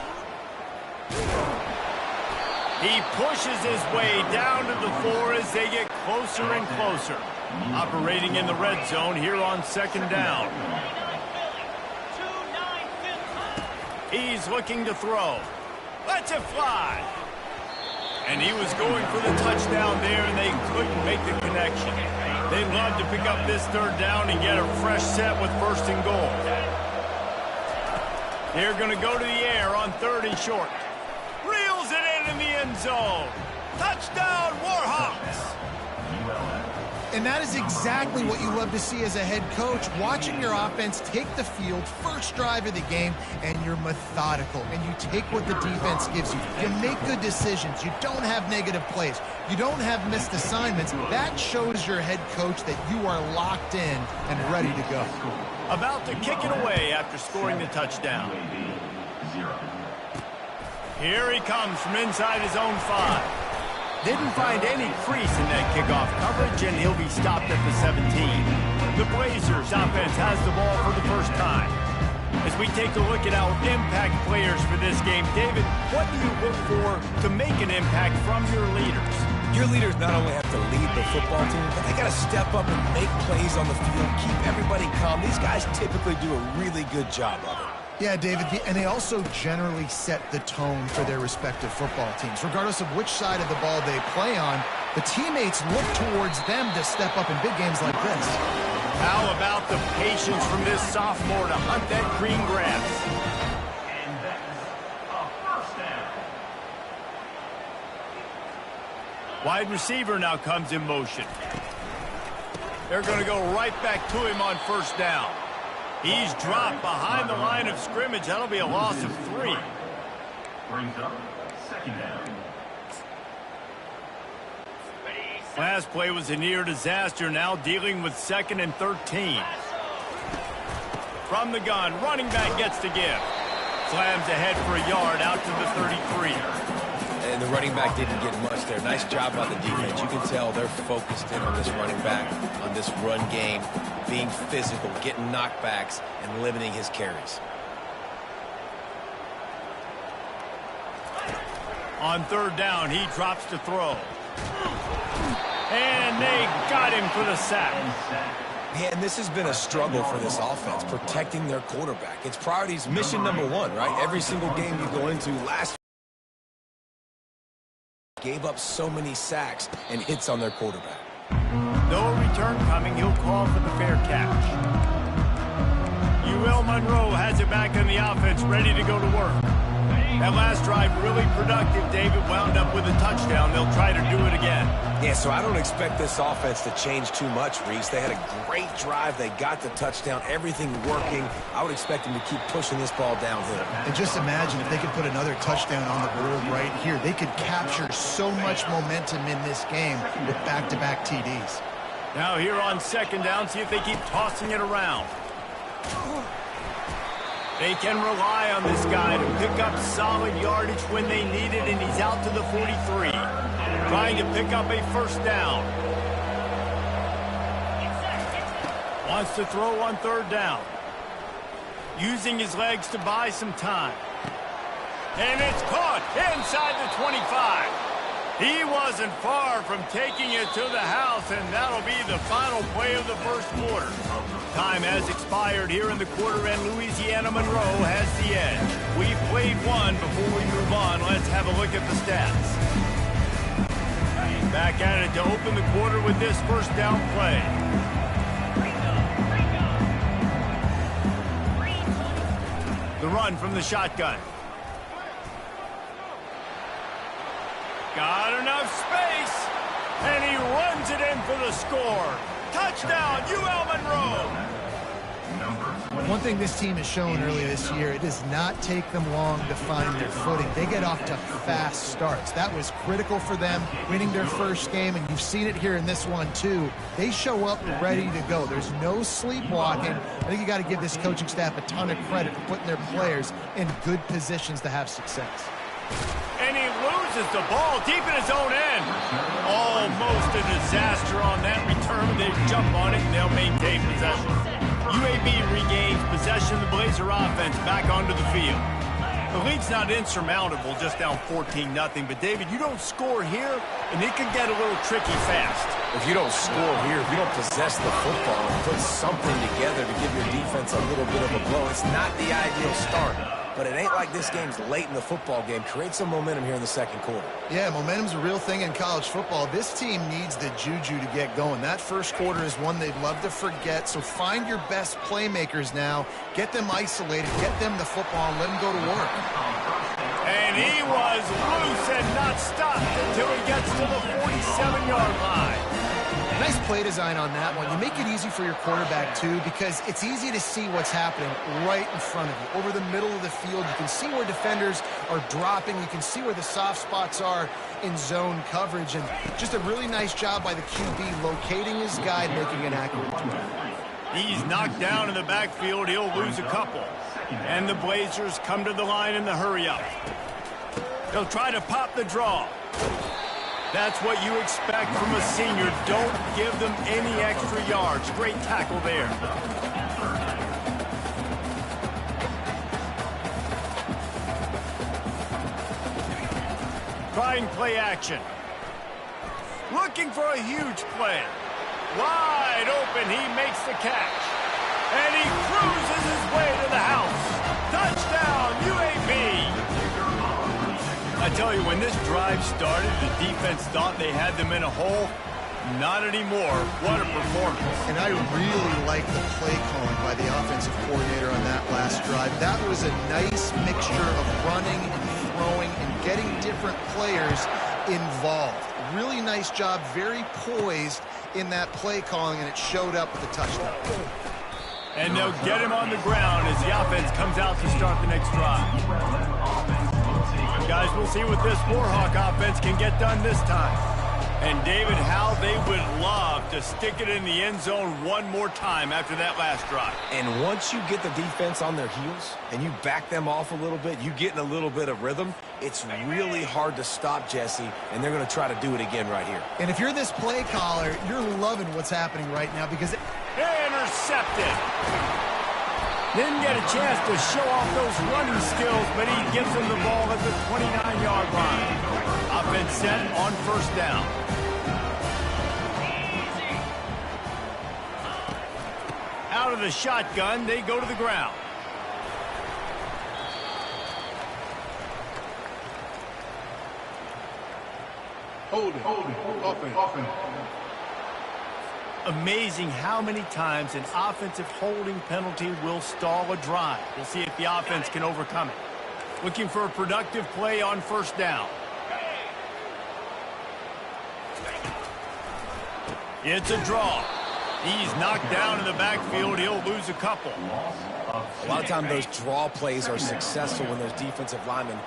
Speaker 1: He pushes his way down to the floor as they get closer and closer. Operating in the red zone here on 2nd down. He's looking to throw. Lets it fly. And he was going for the touchdown there, and they couldn't make the connection. They'd love to pick up this 3rd down and get a fresh set with 1st and goal. They're going to go to the air on 3rd and short. Reels it in the end zone. Touchdown, Warhawks.
Speaker 3: And that is exactly what you love to see as a head coach, watching your offense take the field, first drive of the game, and you're methodical, and you take what the defense gives you. You make good decisions. You don't have negative plays. You don't have missed assignments. That shows your head coach that you are locked in and ready to go.
Speaker 1: About to kick it away after scoring the touchdown. Here he comes from inside his own 5. Didn't find any crease in that kickoff coverage, and he'll be stopped at the 17. The Blazers offense has the ball for the 1st time. As we take a look at our impact players for this game, David, what do you look for to make an impact from your leaders?
Speaker 2: Your leaders not only have to lead the football team, but they got to step up and make plays on the field, keep everybody calm. These guys typically do a really good job of it.
Speaker 3: Yeah, David, and they also generally set the tone for their respective football teams. Regardless of which side of the ball they play on, the teammates look towards them to step up in big games like this.
Speaker 1: How about the patience from this sophomore to hunt that green grass?
Speaker 4: And that's a first down.
Speaker 1: Wide receiver now comes in motion. They're going to go right back to him on first down. He's dropped behind the line of scrimmage. That'll be a loss of 3.
Speaker 4: Brings up second down.
Speaker 1: Last play was a near disaster. Now dealing with 2nd and 13. From the gun, running back gets to give. Slams ahead for a yard out to the 33.
Speaker 2: And the running back didn't get much there. Nice job by the defense. You can tell they're focused in on this running back, on this run game, being physical, getting knockbacks, and limiting his carries.
Speaker 1: On third down, he drops to throw. And they got him for the sack.
Speaker 2: Man, this has been a struggle for this offense, protecting their quarterback. It's priorities, mission number 1, right? Every single game you go into last gave up so many sacks and hits on their quarterback.
Speaker 1: No return coming. He'll call for the fair catch. UL Monroe has it back in the offense, ready to go to work. That last drive really productive. David wound up with a touchdown. They'll try to do it again.
Speaker 2: Yeah, so I don't expect this offense to change too much, Reese. They had a great drive. They got the touchdown. Everything working. I would expect them to keep pushing this ball downhill.
Speaker 3: And just imagine if they could put another touchdown on the board right here. They could capture so much momentum in this game with back-to-back TDs.
Speaker 1: Now here on second down, see if they keep tossing it around. They can rely on this guy to pick up solid yardage when they need it, and he's out to the 43. Trying to pick up a first down. Wants to throw on third down. Using his legs to buy some time. And it's caught inside the 25. He wasn't far from taking it to the house, and that'll be the final play of the first quarter. Time has expired here in the quarter, and Louisiana Monroe has the edge. We've played one before we move on. Let's have a look at the stats. Back at it to open the quarter with this first down play. The run from the shotgun. Got enough space, and he runs it in for the score. Touchdown, UL Monroe.
Speaker 3: One thing this team has shown earlier this year, it does not take them long to find their footing. They get off to fast starts. That was critical for them, winning their first game, and you've seen it here in this one too. They show up ready to go. There's no sleepwalking. I think you got to give this coaching staff a ton of credit for putting their players in good positions to have success.
Speaker 1: And he loses the ball deep in his own end. Almost a disaster on that return. They jump on it, and they'll maintain possession. UAB regains possession of the Blazer offense back onto the field. The lead's not insurmountable, just down 14-0. But, David, you don't score here, and it could get a little tricky fast.
Speaker 2: If you don't score here, if you don't possess the football and put something together to give your defense a little bit of a blow, it's not the ideal start. But it ain't like this game's late in the football game. Create some momentum here in the second quarter.
Speaker 3: Yeah, momentum's a real thing in college football. This team needs the juju to get going. That first quarter is one they'd love to forget. So find your best playmakers now. Get them isolated. Get them the football and let them go to work.
Speaker 1: And he was loose and not stopped until he gets to the 47-yard line.
Speaker 3: Nice play design on that one. You make it easy for your quarterback, too, because it's easy to see what's happening right in front of you. Over the middle of the field, you can see where defenders are dropping. You can see where the soft spots are in zone coverage. And just a really nice job by the QB locating his guy, making an accurate throw.
Speaker 1: He's knocked down in the backfield. He'll lose a couple. And the Blazers come to the line in the hurry-up. They'll try to pop the draw. That's what you expect from a senior. Don't give them any extra yards. Great tackle there. Trying play action. looking for a huge play. Wide open, he makes the catch. And he cruises his way to the house. Touchdown, UAB. I tell you, when this drive started, the defense thought they had them in a hole. Not anymore. What a performance.
Speaker 3: And I really like the play calling by the offensive coordinator on that last drive. That was a nice mixture of running and throwing and getting different players involved. Really nice job, very poised in that play calling, and it showed up with a touchdown.
Speaker 1: And they'll get him on the ground as the offense comes out to start the next drive. Guys, we'll see what this Warhawk offense can get done this time. And David, how they would love to stick it in the end zone one more time after that last drive.
Speaker 2: And once you get the defense on their heels and you back them off a little bit, you get in a little bit of rhythm, it's really hard to stop, Jesse, and they're going to try to do it again right here.
Speaker 3: And if you're this play caller, you're loving what's happening right now because...
Speaker 1: Intercepted. Didn't get a chance to show off those running skills, but he gives them the ball at the 29-yard line. Offense set on first down. Out of the shotgun, they go to the ground.
Speaker 7: Hold it. Offense.
Speaker 1: Amazing how many times an offensive holding penalty will stall a drive. We'll see if the offense can overcome it. Looking for a productive play on first down. It's a draw. He's knocked down in the backfield. He'll lose a couple.
Speaker 2: A lot of times those draw plays are successful when those defensive linemen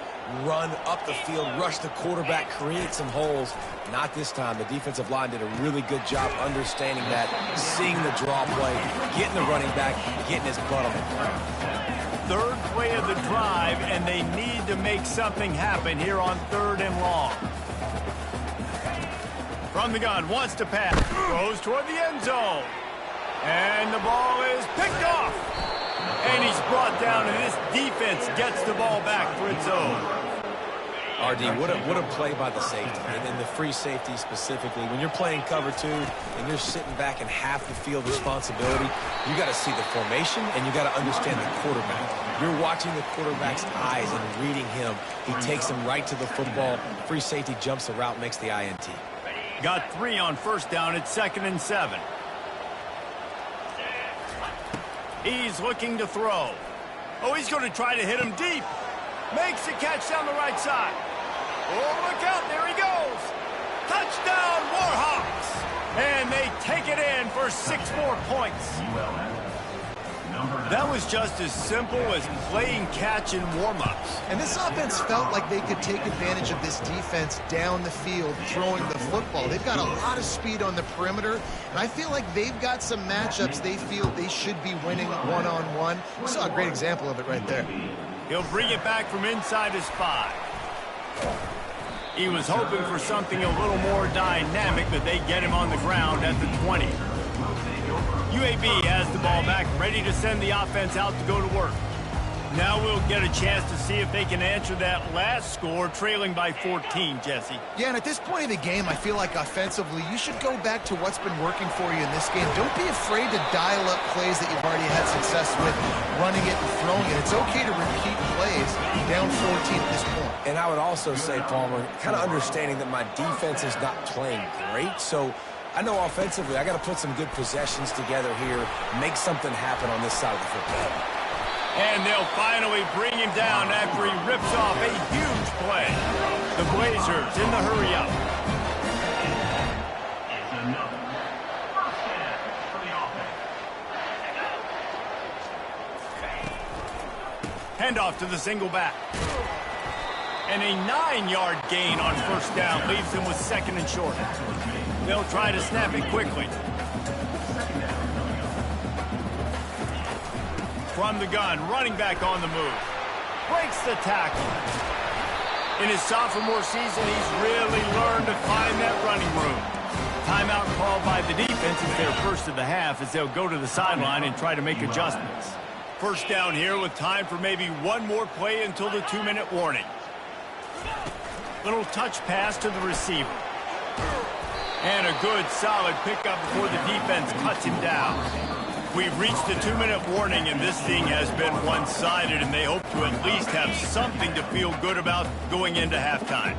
Speaker 2: run up the field, rush the quarterback, create some holes. Not this time. The defensive line did a really good job understanding that, seeing the draw play, getting the running back, getting his butt on the ground.
Speaker 1: Third play of the drive, and they need to make something happen here on 3rd and long. From the gun, wants to pass, goes toward the end zone. And the ball is picked off. And he's brought down, and this defense gets the ball back for its own.
Speaker 2: RD, what a play by the safety, and then the free safety specifically. When you're playing cover 2 and you're sitting back in half the field responsibility, you got to see the formation and you got to understand the quarterback. You're watching the quarterback's eyes and reading him. He takes him right to the football. Free safety jumps the route, makes the INT.
Speaker 1: Got 3 on first down at 2nd and 7. He's looking to throw. Oh, he's going to try to hit him deep. Makes the catch down the right side. Oh, look out. There he goes. Touchdown, Warhawks. And they take it in for 6 more points. That was just as simple as playing catch in warm-ups.
Speaker 3: And this offense felt like they could take advantage of this defense down the field, throwing the football. They've got a lot of speed on the perimeter, and I feel like they've got some matchups they feel they should be winning one-on-one. We saw a great example of it right there.
Speaker 1: He'll bring it back from inside his 5. He was hoping for something a little more dynamic, but they get him on the ground at the 20. UAB has the ball back, ready to send the offense out to go to work. Now we'll get a chance to see if they can answer that last score, trailing by 14, Jesse.
Speaker 3: Yeah, and at this point of the game, I feel like offensively, you should go back to what's been working for you in this game. Don't be afraid to dial up plays that you've already had success with, running it and throwing it. It's okay to repeat plays down 14 at this point.
Speaker 2: And I would also say, Palmer, kind of understanding that my defense is not playing great, so I know offensively I got to put some good possessions together here, make something happen on this side of the football.
Speaker 1: And they'll finally bring him down after he rips off a huge play. The Blazers in the hurry-up. Handoff to the single back. And a 9-yard gain on first down leaves him with 2nd and short. They'll try to snap it quickly. From the gun, running back on the move. Breaks the tackle. In his sophomore season, he's really learned to find that running room. Timeout called by the defense is their first of the half as they'll go to the sideline and try to make adjustments. First down here with time for maybe one more play until the 2-minute warning. Little touch pass to the receiver. And a good, solid pickup before the defense cuts him down. We've reached the 2-minute warning, and this thing has been one-sided, and they hope to at least have something to feel good about going into halftime.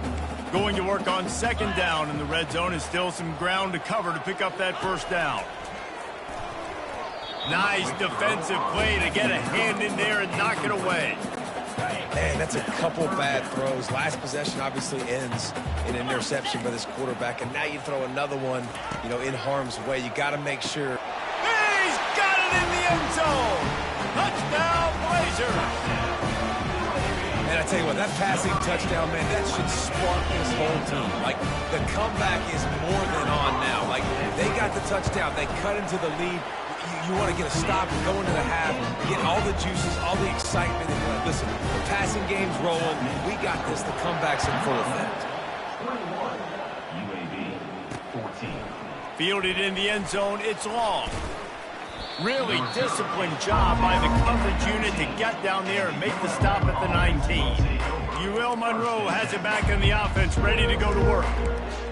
Speaker 1: Going to work on second down in the red zone, and still some ground to cover to pick up that first down. Nice defensive play to get a hand in there and knock it away.
Speaker 2: Man, that's a couple bad throws. Last possession obviously ends in an interception by this quarterback, and now you throw another one, in harm's way. You got to make sure.
Speaker 1: He's got it in the end zone. Touchdown, Blazers.
Speaker 2: And I tell you what, that passing touchdown, man, that should spark this whole team. Like, the comeback is more than on now. Like, they got the touchdown. They cut into the lead. You want to get a stop and go into the half, get all the juices, all the excitement. And like, listen, the passing game's rolling. We got this. The comeback's in full effect.
Speaker 4: 21, UAB 14.
Speaker 1: Fielded in the end zone. It's long. Really disciplined job by the coverage unit to get down there and make the stop at the 19. UL Monroe has it back in the offense, ready to go to work.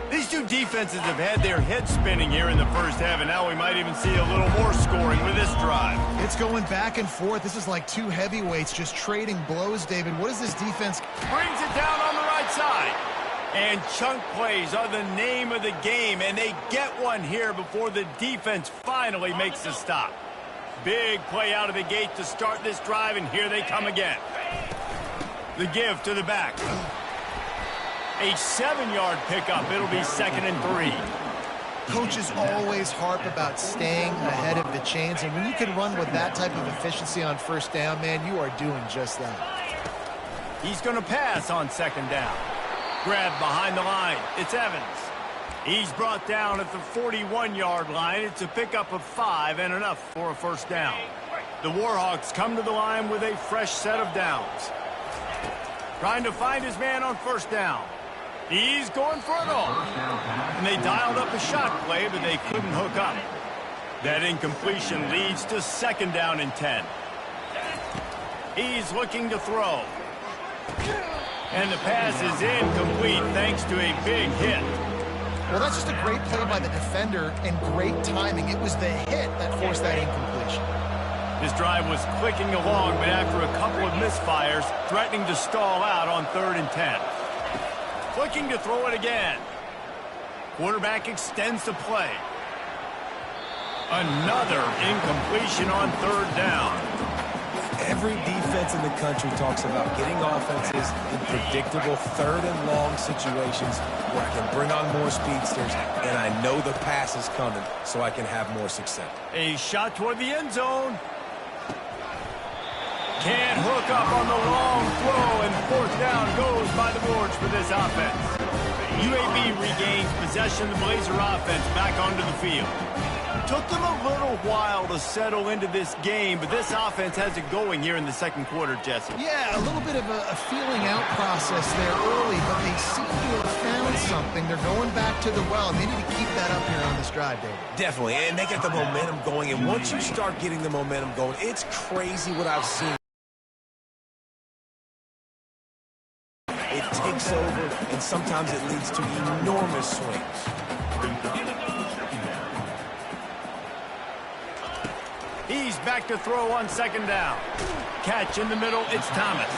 Speaker 1: These two defenses have had their heads spinning here in the first half, and now we might even see a little more scoring with this drive.
Speaker 3: It's going back and forth. This is like two heavyweights just trading blows, David. What is this defense?
Speaker 1: Brings it down on the right side. And chunk plays are the name of the game, and they get one here before the defense finally makes the stop. Big play out of the gate to start this drive, and here they come again. The give to the back. A 7-yard pickup. It'll be 2nd and 3.
Speaker 3: Coaches always harp about staying ahead of the chains, and when you can run with that type of efficiency on first down, man, you are doing just that.
Speaker 1: He's going to pass on 2nd down. Grabbed behind the line. It's Evans. He's brought down at the 41-yard line. It's a pickup of 5 and enough for a first down. The Warhawks come to the line with a fresh set of downs. Trying to find his man on first down. He's going for it all. And they dialed up a shot play, but they couldn't hook up. That incompletion leads to 2nd down and 10. He's looking to throw. And the pass is incomplete thanks to a big hit.
Speaker 3: Well, that's just a great play by the defender and great timing. It was the hit that forced that incompletion.
Speaker 1: This drive was clicking along, but after a couple of misfires, threatening to stall out on 3rd and 10. Looking to throw it again. Quarterback extends the play. Another incompletion on 3rd down.
Speaker 2: Every defense in the country talks about getting offenses in predictable 3rd and long situations where I can bring on more speedsters and I know the pass is coming so I can have more success.
Speaker 1: A shot toward the end zone. Can't hook up on the long throw, and 4th down goes by the boards for this offense. UAB regains possession of the Blazer offense back onto the field. Took them a little while to settle into this game, but this offense has it going here in the 2nd quarter, Jesse.
Speaker 3: Yeah, a little bit of a feeling out process there early, but they seem to have found something. They're going back to the well, and they need to keep that up here on this drive, David.
Speaker 2: Definitely, and they get the momentum going, and once you start getting the momentum going, it's crazy what I've seen. It takes over, and sometimes it leads to enormous swings.
Speaker 1: He's back to throw on 2nd down. Catch in the middle, it's Thomas.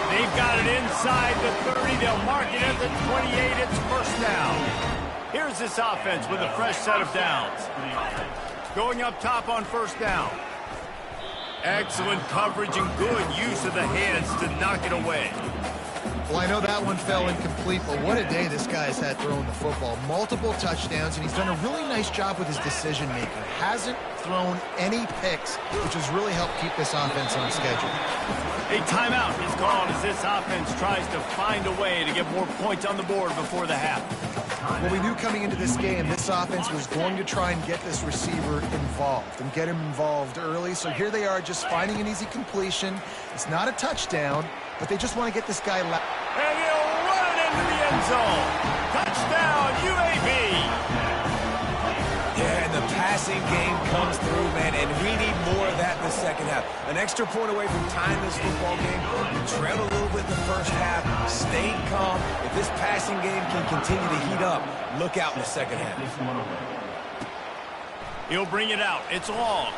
Speaker 1: They've got it inside the 30. They'll mark it at the 28. It's first down. Here's this offense with a fresh set of downs. Going up top on first down. Excellent coverage and good use of the hands to knock it away.
Speaker 3: Well, I know that one fell incomplete, but what a day this guy's had throwing the football. Multiple touchdowns, and he's done a really nice job with his decision-making. Hasn't thrown any picks, which has really helped keep this offense on schedule.
Speaker 1: A timeout is called as this offense tries to find a way to get more points on the board before the half.
Speaker 3: Well, we knew coming into this game, this offense was going to try and get this receiver involved and get him involved early. So here they are just finding an easy completion. It's not a touchdown, but they just want to get this guy left.
Speaker 1: And he'll run it into the end zone. Touchdown, UAB.
Speaker 2: Yeah, and the pass passing game comes through, man, and we need more of that in the second half. An extra point away from tying this football game. We trailed a little bit in the first half, stayed calm. If this passing game can continue to heat up, look out in the second half.
Speaker 1: He'll bring it out. It's long.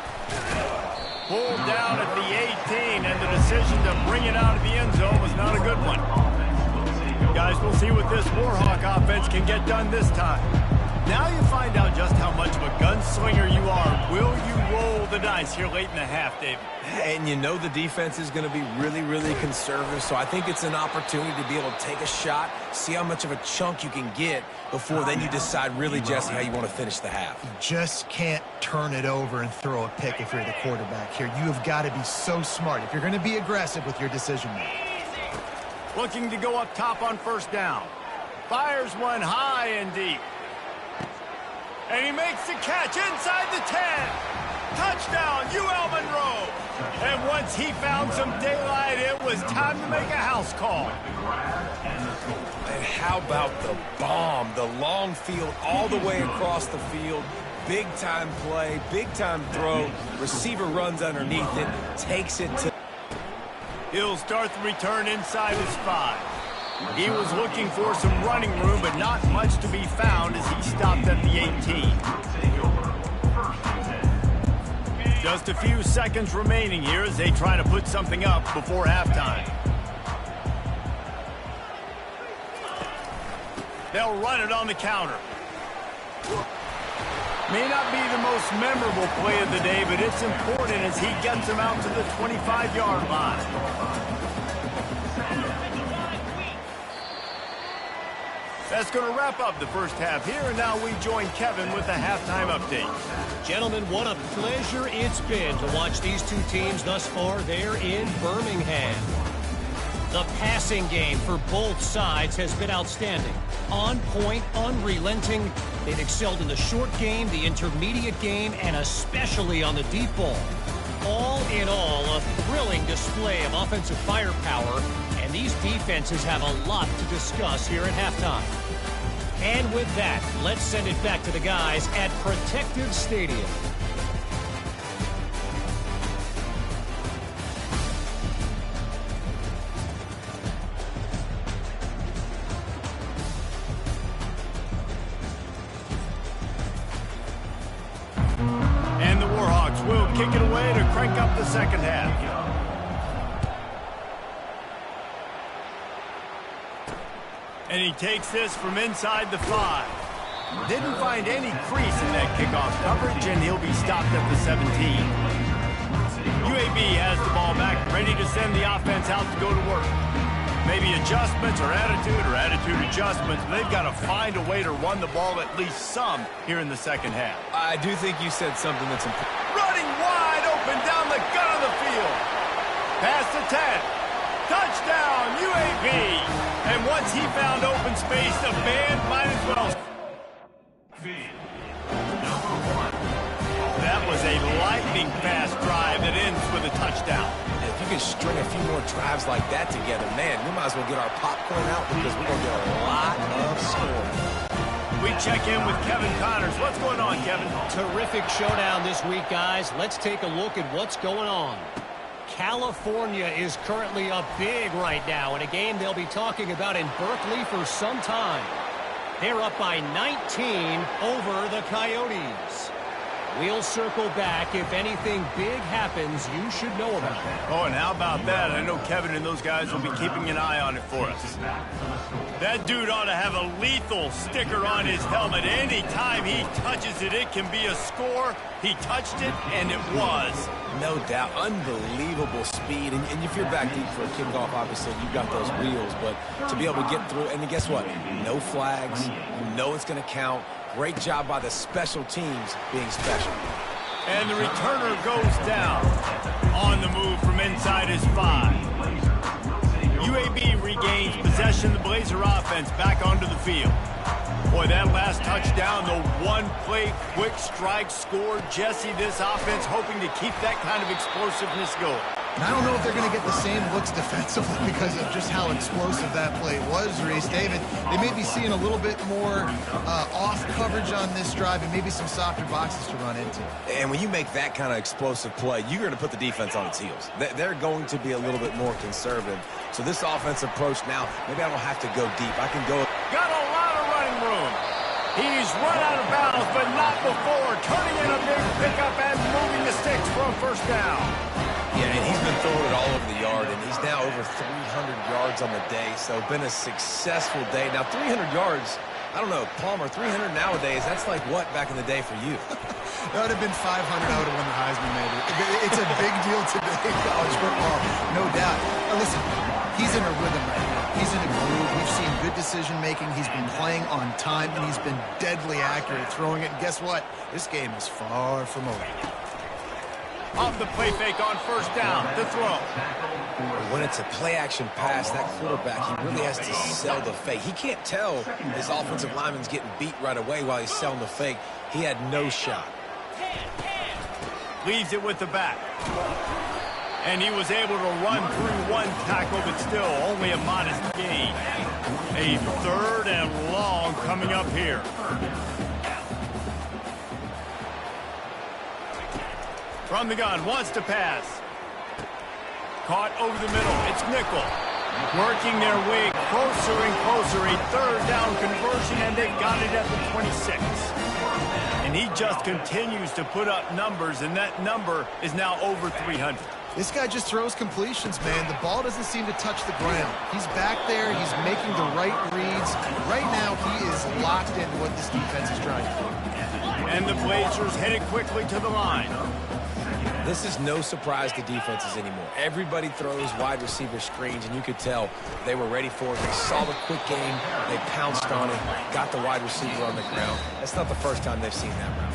Speaker 1: Pulled down at the 18, and the decision to bring it out of the end zone was not a good one. Guys, we'll see what this Warhawk offense can get done this time. Now you find out just how much of a gunslinger you are. Will you roll the dice here late in the half, David?
Speaker 2: And you know the defense is going to be really, really conservative, so I think it's an opportunity to be able to take a shot, see how much of a chunk you can get before then you decide really, Jesse, how you want to finish the half.
Speaker 3: You just can't turn it over and throw a pick if you're the quarterback here. You have got to be so smart if you're going to be aggressive with your decision-making.
Speaker 1: Looking to go up top on first down. Fires one high and deep. And he makes the catch inside the 10. Touchdown, UL Monroe. And once he found some daylight, it was time to make a house call.
Speaker 2: And how about the bomb? The long field all the way across the field. Big-time play, big-time throw. Receiver runs underneath it, takes it to...
Speaker 1: He'll start the return inside his 5. He was looking for some running room, but not much to be found as he stopped at the 18. Just a few seconds remaining here as they try to put something up before halftime. They'll run it on the counter. May not be the most memorable play of the day, but it's important as he gets him out to the 25-yard line. That's going to wrap up the first half here, and now we join Kevin with the halftime update.
Speaker 5: Gentlemen, what a pleasure it's been to watch these two teams thus far there in Birmingham. The passing game for both sides has been outstanding. On point, unrelenting. They've excelled in the short game, the intermediate game, and especially on the deep ball. All in all, a thrilling display of offensive firepower, and these defenses have a lot to discuss here at halftime. And with that, let's send it back to the guys at Protective Stadium.
Speaker 1: And the Warhawks will kick it away to crank up the second half. And he takes this from inside the 5. Didn't find any crease in that kickoff coverage, and he'll be stopped at the 17. UAB has the ball back, ready to send the offense out to go to work. Maybe adjustments or attitude adjustments. They've got to find a way to run the ball at least some here in the second half.
Speaker 2: I do think you said something that's important.
Speaker 1: Running wide open down the gut of the field. Past the 10. Touchdown, UAB. And once he found open space, the band might as well. That was a lightning-fast drive that ends with a touchdown.
Speaker 2: If you can string a few more drives like that together, man, we might as well get our popcorn out because we're going to get a lot of scoring.
Speaker 1: We check in with Kevin Connors. What's going on, Kevin?
Speaker 5: Terrific showdown this week, guys. Let's take a look at what's going on. California is currently up big right now in a game they'll be talking about in Berkeley for some time. They're up by 19 over the Coyotes. We'll circle back. If anything big happens, you should know about it.
Speaker 1: Oh, and how about that? I know Kevin and those guys will be keeping an eye on it for us. That dude ought to have a lethal sticker on his helmet. Anytime he touches it, it can be a score. He touched it, and it was.
Speaker 2: No doubt. Unbelievable speed. And if you're back deep for a kickoff, obviously, you've got those wheels. But to be able to get through, and guess what? No flags. You know it's going to count. Great job by the special teams being special.
Speaker 1: And the returner goes down on the move from inside his 5. UAB regains possession of the Blazer offense back onto the field. Boy, that last touchdown, the one-play quick strike score. Jesse, this offense hoping to keep that kind of explosiveness going.
Speaker 3: And I don't know if they're going to get the same looks defensively because of just how explosive that play was, Reese. David, they may be seeing a little bit more off coverage on this drive and maybe some softer boxes to run into.
Speaker 2: And when you make that kind of explosive play, you're going to put the defense on its heels. They're going to be a little bit more conservative. So this offensive approach now, maybe I don't have to go deep. I can go.
Speaker 1: Got a lot of running room. He's run out of bounds, but not before. Turning in a big pickup and moving the sticks for a first down.
Speaker 2: Yeah, and he's been throwing it all over the yard, and he's now over 300 yards on the day. So been a successful day. Now 300 yards, I don't know, Palmer, 300 nowadays, that's like what back in the day for you?
Speaker 3: That would have been 500. I would have won the Heisman, maybe. It's a big deal today in college football, no doubt. Now listen, he's in a rhythm right now. He's in a groove. We've seen good decision-making. He's been playing on time, and he's been deadly accurate throwing it. And guess what? This game is far from over.
Speaker 1: Off the play fake on first down. The throw.
Speaker 2: When it's a play-action pass, that quarterback, he really has to sell the fake. He can't tell his offensive lineman's getting beat right away while he's selling the fake. He had no shot.
Speaker 1: Leaves it with the back. And he was able to run through one tackle, but still only a modest gain. A third and long coming up here. From the gun, wants to pass. Caught over the middle. It's nickel. Working their way closer and closer. A third down conversion, and they've got it at the 26. And he just continues to put up numbers, and that number is now over 300.
Speaker 3: This guy just throws completions, man. The ball doesn't seem to touch the ground. He's back there. He's making the right reads. Right now, he is locked into what this defense is trying to do.
Speaker 1: And the Blazers headed quickly to the line.
Speaker 2: This is no surprise to defenses anymore. Everybody throws wide receiver screens, and you could tell they were ready for it. They saw the quick game. They pounced on it, got the wide receiver on the ground. That's not the first time they've seen that route.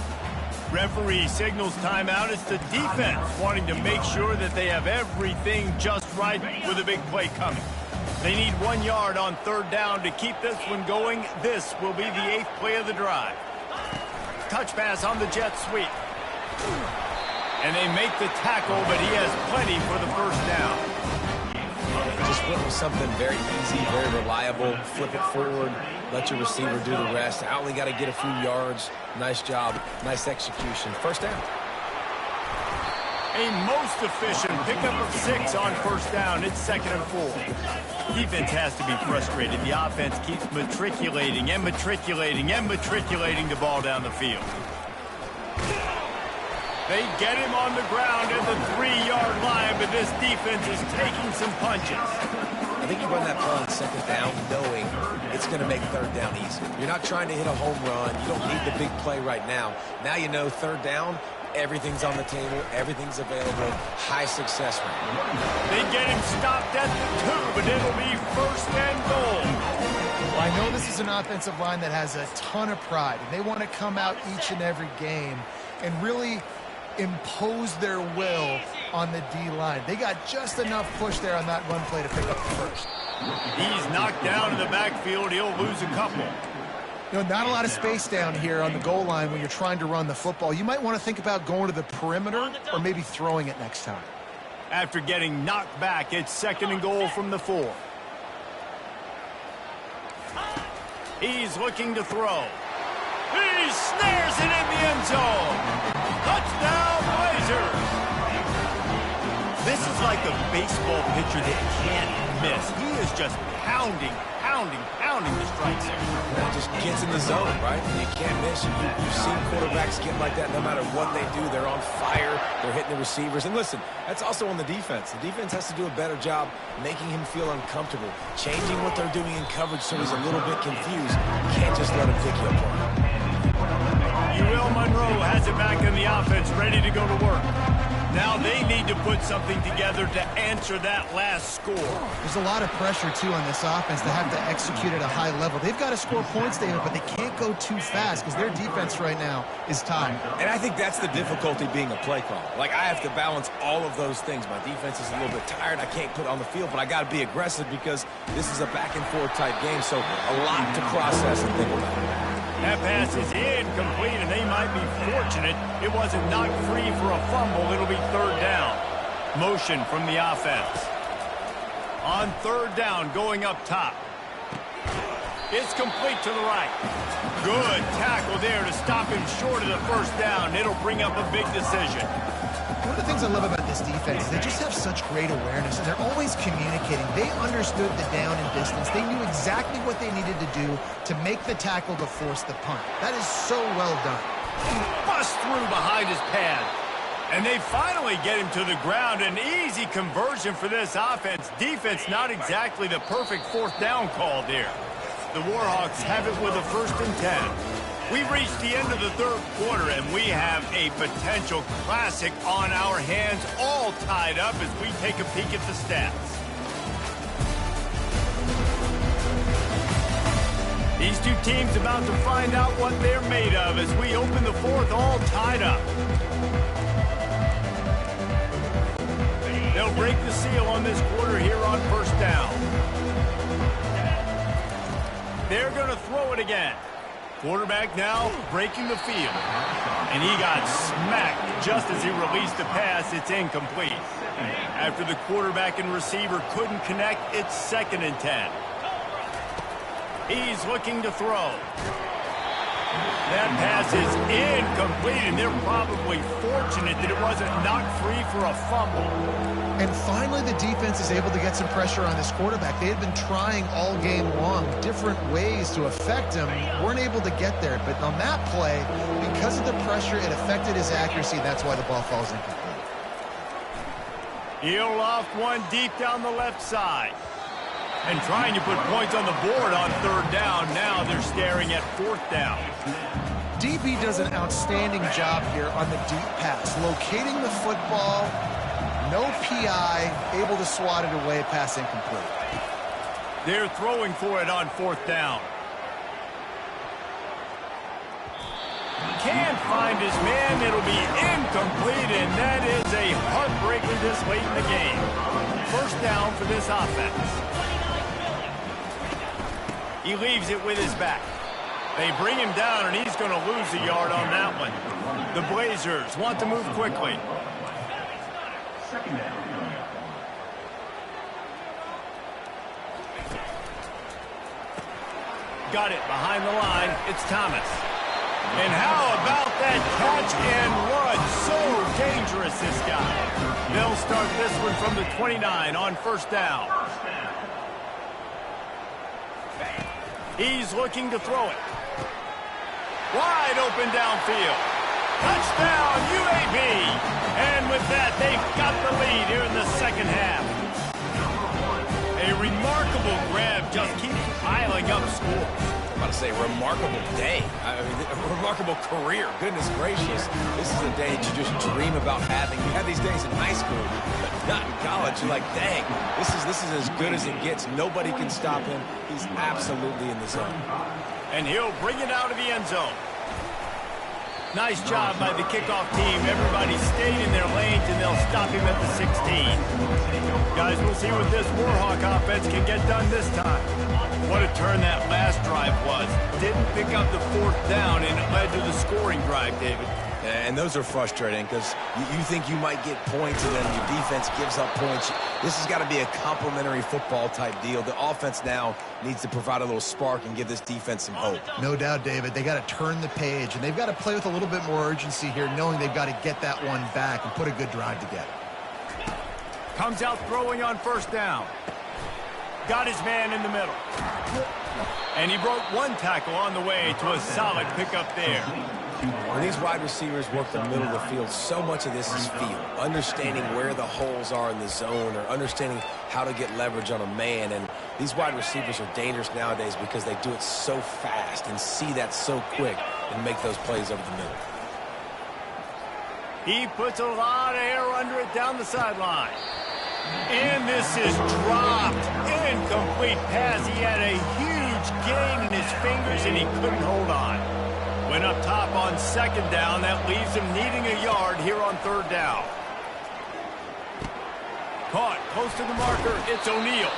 Speaker 1: Referee signals timeout. It's the defense wanting to make sure that they have everything just right with a big play coming. They need 1 yard on third down to keep this one going. This will be the 8th play of the drive. Touch pass on the jet sweep. And they make the tackle, but he has plenty for the first down.
Speaker 2: Just went with something very easy, very reliable. Flip it forward, let your receiver do the rest. I only got to get a few yards. Nice job, nice execution. First down.
Speaker 1: A most efficient pickup of 6 on first down. It's 2nd and 4. Defense has to be frustrated. The offense keeps matriculating and matriculating and matriculating the ball down the field. They get him on the ground at the 3-yard line, but this defense is taking some punches.
Speaker 2: I think you run that play on 2nd down knowing it's going to make third down easier. You're not trying to hit a home run. You don't need the big play right now. Now you know third down, everything's on the table, everything's available, high success rate.
Speaker 1: They get him stopped at the 2, but it'll be 1st and goal.
Speaker 3: Well, I know this is an offensive line that has a ton of pride, and they want to come out each and every game and really impose their will on the D-line. They got just enough push there on that run play to pick up the first.
Speaker 1: He's knocked down in the backfield. He'll lose a couple.
Speaker 3: You know, not a lot of space down here on the goal line when you're trying to run the football. You might want to think about going to the perimeter or maybe throwing it next time.
Speaker 1: After getting knocked back, it's 2nd and goal from the 4. He's looking to throw. He snares it in the end zone. Touchdown, Blazers. This is like a baseball pitcher that can't miss. He is just pounding the strike zone.
Speaker 2: It just gets in the zone, right? You can't miss. You've seen quarterbacks get like that no matter what they do. They're on fire. They're hitting the receivers. And listen, that's also on the defense. The defense has to do a better job making him feel uncomfortable, changing what they're doing in coverage so he's a little bit confused. You can't just let him pick you apart.
Speaker 1: Will Monroe has it back in the offense, ready to go to work. Now they need to put something together to answer that last score.
Speaker 3: There's a lot of pressure, too, on this offense. They have to execute at a high level. They've got to score points, David, but they can't go too fast because their defense right now is tired.
Speaker 2: And I think that's the difficulty being a play caller. Like, I have to balance all of those things. My defense is a little bit tired. I can't put it on the field, but I got to be aggressive because this is a back-and-forth type game, so a lot to process and think about.
Speaker 1: That pass is incomplete, and they might be fortunate it wasn't knocked free for a fumble. It'll be third down. Motion from the offense. On third down, going up top. It's complete to the right. Good tackle there to stop him short of the first down. It'll bring up a big decision.
Speaker 3: One of the things I love about this defense is they just have such great awareness, and they're always communicating. They understood the down and distance. They knew exactly what they needed to do to make the tackle to force the punt. That is so well done.
Speaker 1: Bust through behind his pad. And they finally get him to the ground. An easy conversion for this offense. Defense not exactly the perfect fourth down call there. The Warhawks have it with a 1st and 10. We've reached the end of the third quarter, and we have a potential classic on our hands, all tied up as we take a peek at the stats. These two teams about to find out what they're made of as we open the fourth, all tied up. They'll break the seal on this quarter here on 1st down. They're going to throw it again. Quarterback now breaking the field. And he got smacked just as he released the pass. It's incomplete. After the quarterback and receiver couldn't connect, it's 2nd and 10. He's looking to throw. That pass is incomplete, and they're probably fortunate that it wasn't knocked free for a fumble.
Speaker 3: And finally, the defense is able to get some pressure on this quarterback. They had been trying all game long different ways to affect him. Weren't able to get there. But on that play, because of the pressure, it affected his accuracy. That's why the ball falls incomplete.
Speaker 1: He'll loft one deep down the left side. And trying to put points on the board on 3rd down. Now they're staring at 4th down.
Speaker 3: DB does an outstanding job here on the deep pass. Locating the football, no PI, able to swat it away, pass incomplete.
Speaker 1: They're throwing for it on 4th down. Can't find his man. It'll be incomplete, and that is a heartbreaker this late in the game. 1st down for this offense. He leaves it with his back. They bring him down, and he's going to lose a yard on that one. The Blazers want to move quickly.
Speaker 4: 2nd down.
Speaker 1: Got it behind the line. It's Thomas. And how about that catch and run? So dangerous, this guy. They'll start this one from the 29 on 1st down. He's looking to throw it. Wide open downfield. Touchdown, UAB. And with that, they've got the lead here in the 2nd half. A remarkable grab just keeps piling up scores.
Speaker 2: I'm about to say, remarkable day. I mean, a remarkable career. Goodness gracious. This is a day that you just dream about having. You have these days in high school, but not in college. You're like, dang, this is as good as it gets. Nobody can stop him. He's absolutely in the zone.
Speaker 1: And he'll bring it out of the end zone. Nice job by the kickoff team. Everybody stayed in their lanes, and they'll stop him at the 16. Guys, we'll see what this Warhawk offense can get done this time. What a turn that last drive was. Didn't pick up the 4th down, and it led to the scoring drive, David.
Speaker 2: And those are frustrating because you think you might get points and then your defense gives up points. This has got to be a complementary football type deal. The offense now needs to provide a little spark and give this defense some hope.
Speaker 3: No doubt, David. They got to turn the page, and they've got to play with a little bit more urgency here, knowing they've got to get that one back and put a good drive together.
Speaker 1: Comes out throwing on 1st down. Got his man in the middle. And he broke one tackle on the way to a solid pickup there.
Speaker 2: When these wide receivers work the middle of the field, so much of this is feel. Understanding where the holes are in the zone or understanding how to get leverage on a man. And these wide receivers are dangerous nowadays because they do it so fast and see that so quick and make those plays over the middle.
Speaker 1: He puts a lot of air under it down the sideline. And this is dropped. Incomplete pass. He had a huge gain in his fingers, and he couldn't hold on. Went up top on 2nd down. That leaves him needing a yard here on 3rd down. Caught close to the marker. It's O'Neal.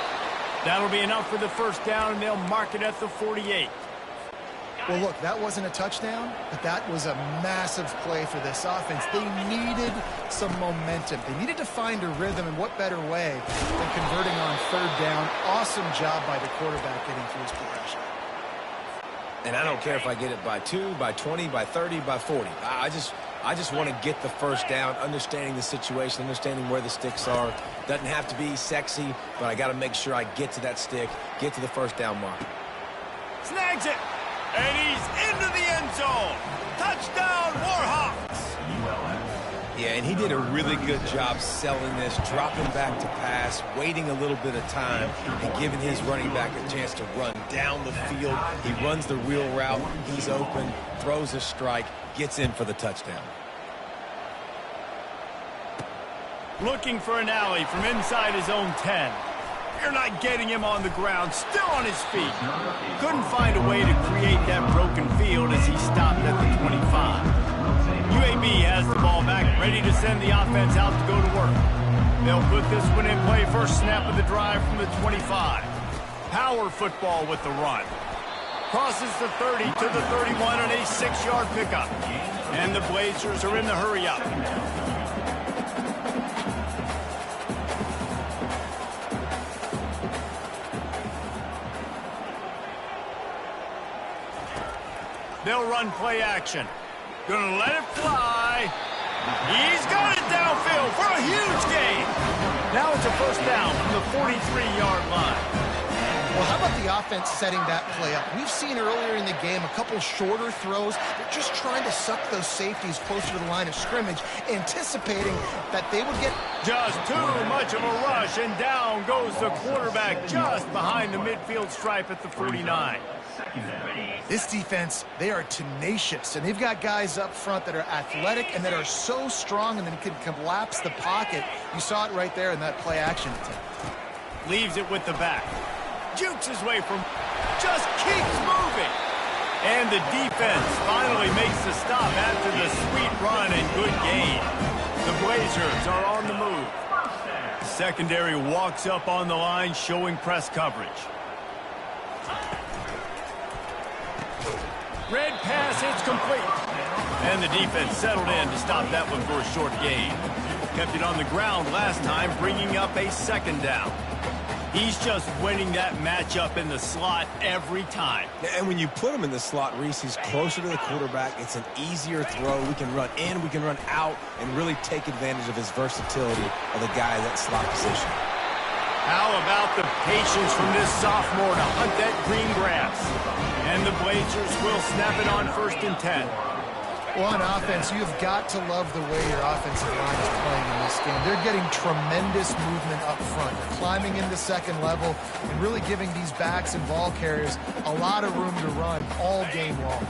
Speaker 1: That'll be enough for the 1st down, and they'll mark it at the 48.
Speaker 3: Well, look, that wasn't a touchdown, but that was a massive play for this offense. They needed some momentum. They needed to find a rhythm, and what better way than converting on third down. Awesome job by the quarterback getting through his progression.
Speaker 2: And I don't care if I get it by 2, by 20, by 30, by 40. I just want to get the first down, understanding the situation, understanding where the sticks are. Doesn't have to be sexy, but I got to make sure I get to that stick, get to the first down mark.
Speaker 1: Snags it. And he's into the end zone. Touchdown, Warhawks.
Speaker 2: Yeah, and he did a really good job selling this, dropping back to pass, waiting a little bit of time, and giving his running back a chance to run down the field. He runs the wheel route. He's open, throws a strike, gets in for the touchdown.
Speaker 1: Looking for an alley from inside his own 10. You're not getting him on the ground, still on his feet. Couldn't find a way to create that broken field as he stopped at the 25. UAB has the ball back, ready to send the offense out to go to work. They'll put this one in play, first snap of the drive from the 25. Power football with the run. Crosses the 30 to the 31 on a 6-yard pickup. And the Blazers are in the hurry-up. They'll run play action. Gonna let it fly. He's got it downfield for a huge gain. Now it's a first down from the 43-yard line.
Speaker 3: Well, how about the offense setting that play up? We've seen earlier in the game a couple shorter throws. They're just trying to suck those safeties closer to the line of scrimmage, anticipating that they would get...
Speaker 1: Just too much of a rush, and down goes the quarterback just behind the midfield stripe at the 49.
Speaker 3: This defense, they are tenacious, and they've got guys up front that are athletic and that are so strong and then can collapse the pocket. You saw it right there in that play action attempt.
Speaker 1: Leaves it with the back. Jukes his way from, just keeps moving. And the defense finally makes the stop after the sweet run and good gain. The Blazers are on the move. The secondary walks up on the line, showing press coverage. Red pass, it's complete. And the defense settled in to stop that one for a short gain. Kept it on the ground last time, bringing up a second down. He's just winning that matchup in the slot every time.
Speaker 2: And when you put him in the slot, Reese, he's closer to the quarterback. It's an easier throw. We can run in, we can run out, and really take advantage of his versatility of the guy in that slot position.
Speaker 1: How about the patience from this sophomore to hunt that green grass? And the Blazers will snap it on 1st and 10.
Speaker 3: Well, on offense, you've got to love the way your offensive line is playing in this game. They're getting tremendous movement up front. They're climbing into second level and really giving these backs and ball carriers a lot of room to run all game long.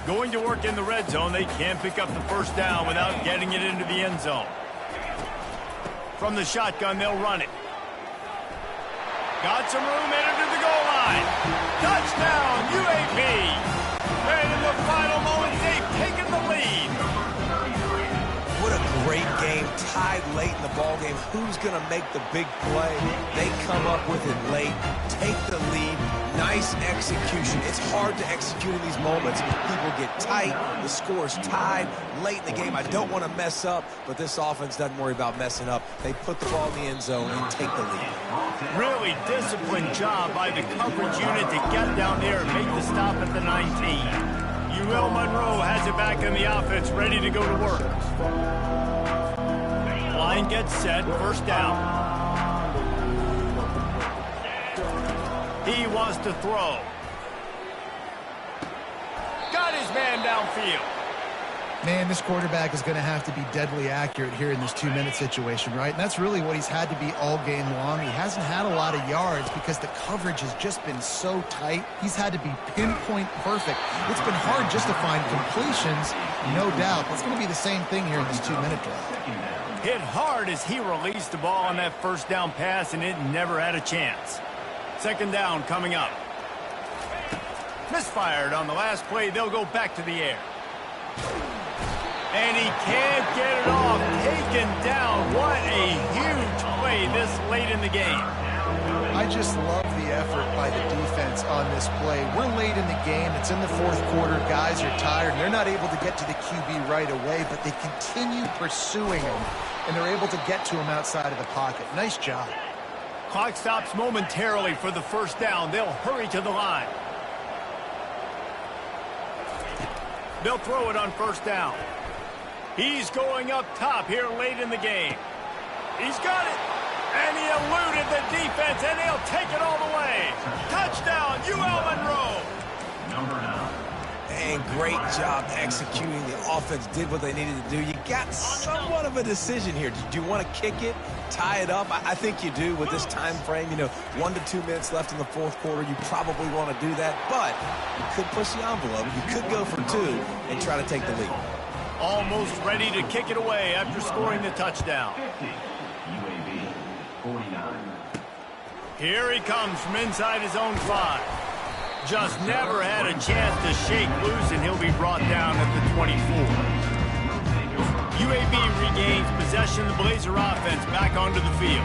Speaker 1: Going to work in the red zone, they can't pick up the first down without getting it into the end zone. From the shotgun, they'll run it. Got some room, headed to the goal line. Touchdown, UAB. And in the final moments, they've taken the lead.
Speaker 2: What a great game, tied late in the ball game. Who's going to make the big play? They come up with it late, take the lead. Nice execution. It's hard to execute in these moments. People get tight. The score's tied late in the game. I don't want to mess up, but this offense doesn't worry about messing up. They put the ball in the end zone and take the lead.
Speaker 1: Really disciplined job by the coverage unit to get down there and make the stop at the 19. UL Monroe has it back in the offense, ready to go to work. Line gets set, first down. He wants to throw. Got his man downfield.
Speaker 3: Man, this quarterback is going to have to be deadly accurate here in this 2-minute situation, right? And that's really what he's had to be all game long. He hasn't had a lot of yards because the coverage has just been so tight. He's had to be pinpoint perfect. It's been hard just to find completions, no doubt. That's going to be the same thing here in this 2-minute drive.
Speaker 1: Hit hard as he released the ball on that first down pass, and it never had a chance. Second down coming up. Misfired on the last play. They'll go back to the air. And he can't get it off. Taken down. What a huge play this late in the game.
Speaker 3: I just love the effort by the defense on this play. We're late in the game. It's in the fourth quarter. Guys are tired, and they're not able to get to the QB right away, but they continue pursuing him, and they're able to get to him outside of the pocket. Nice job.
Speaker 1: Clock stops momentarily for the first down. They'll hurry to the line. They'll throw it on first down. He's going up top here late in the game. He's got it. And he eluded the defense, and he'll take it all the way. Touchdown, UL Monroe.
Speaker 4: Number 9.
Speaker 2: And great job executing. The offense did what they needed to do. You got somewhat of a decision here. Do you want to kick it, tie it up? I think you do with this time frame. 1 to 2 minutes left in the fourth quarter. You probably want to do that, but you could push the envelope. You could go for 2 and try to take the lead.
Speaker 1: Almost ready to kick it away after scoring the touchdown.
Speaker 4: 50. UAB 49.
Speaker 1: Here he comes from inside his own 5. Just never had a chance to shake loose, and he'll be brought down at the 24. UAB regains possession of the Blazer offense back onto the field.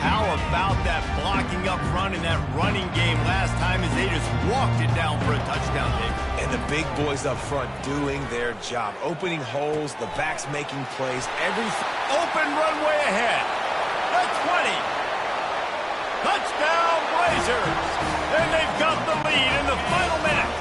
Speaker 1: How about that blocking up front in that running game last time as they just walked it down for a touchdown, Dave?
Speaker 2: And the big boys up front doing their job. Opening holes, the backs making plays.
Speaker 1: Open runway ahead. The 20. Touchdown, Blazers. And they've got the lead in the final minute.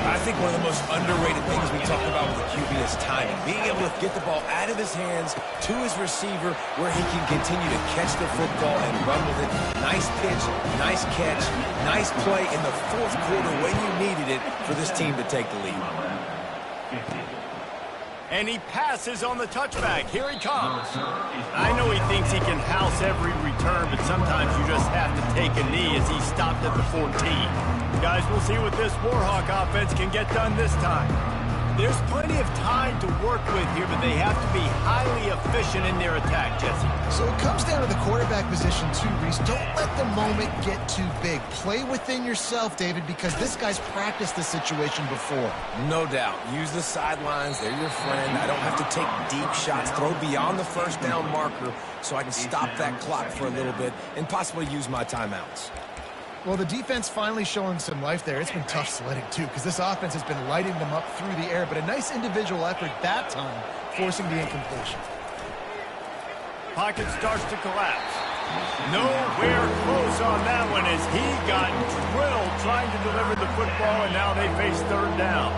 Speaker 2: I think one of the most underrated things we talk about with the QB is timing. Being able to get the ball out of his hands to his receiver where he can continue to catch the football and run with it. Nice pitch, nice catch, nice play in the fourth quarter when you needed it for this team to take the lead.
Speaker 4: 50.
Speaker 1: And he passes on the touchback. Here he comes. I know he thinks he can house every return, but sometimes you just have to take a knee as he stopped at the 14. Guys, we'll see what this Warhawk offense can get done this time. There's plenty of time to work with here, but they have to be highly efficient in their attack, Jesse.
Speaker 3: So it comes down to the quarterback position too, Reese. Don't let the moment get too big. Play within yourself, David, because this guy's practiced this situation before.
Speaker 2: No doubt. Use the sidelines. They're your friend. I don't have to take deep shots. Throw beyond the first down marker so I can stop that clock for a little bit and possibly use my timeouts.
Speaker 3: Well, the defense finally showing some life there. It's been tough sledding, too, because this offense has been lighting them up through the air, but a nice individual effort that time, forcing the incompletion.
Speaker 1: Pocket starts to collapse. Nowhere close on that one as he got drilled trying to deliver the football, and now they face third down.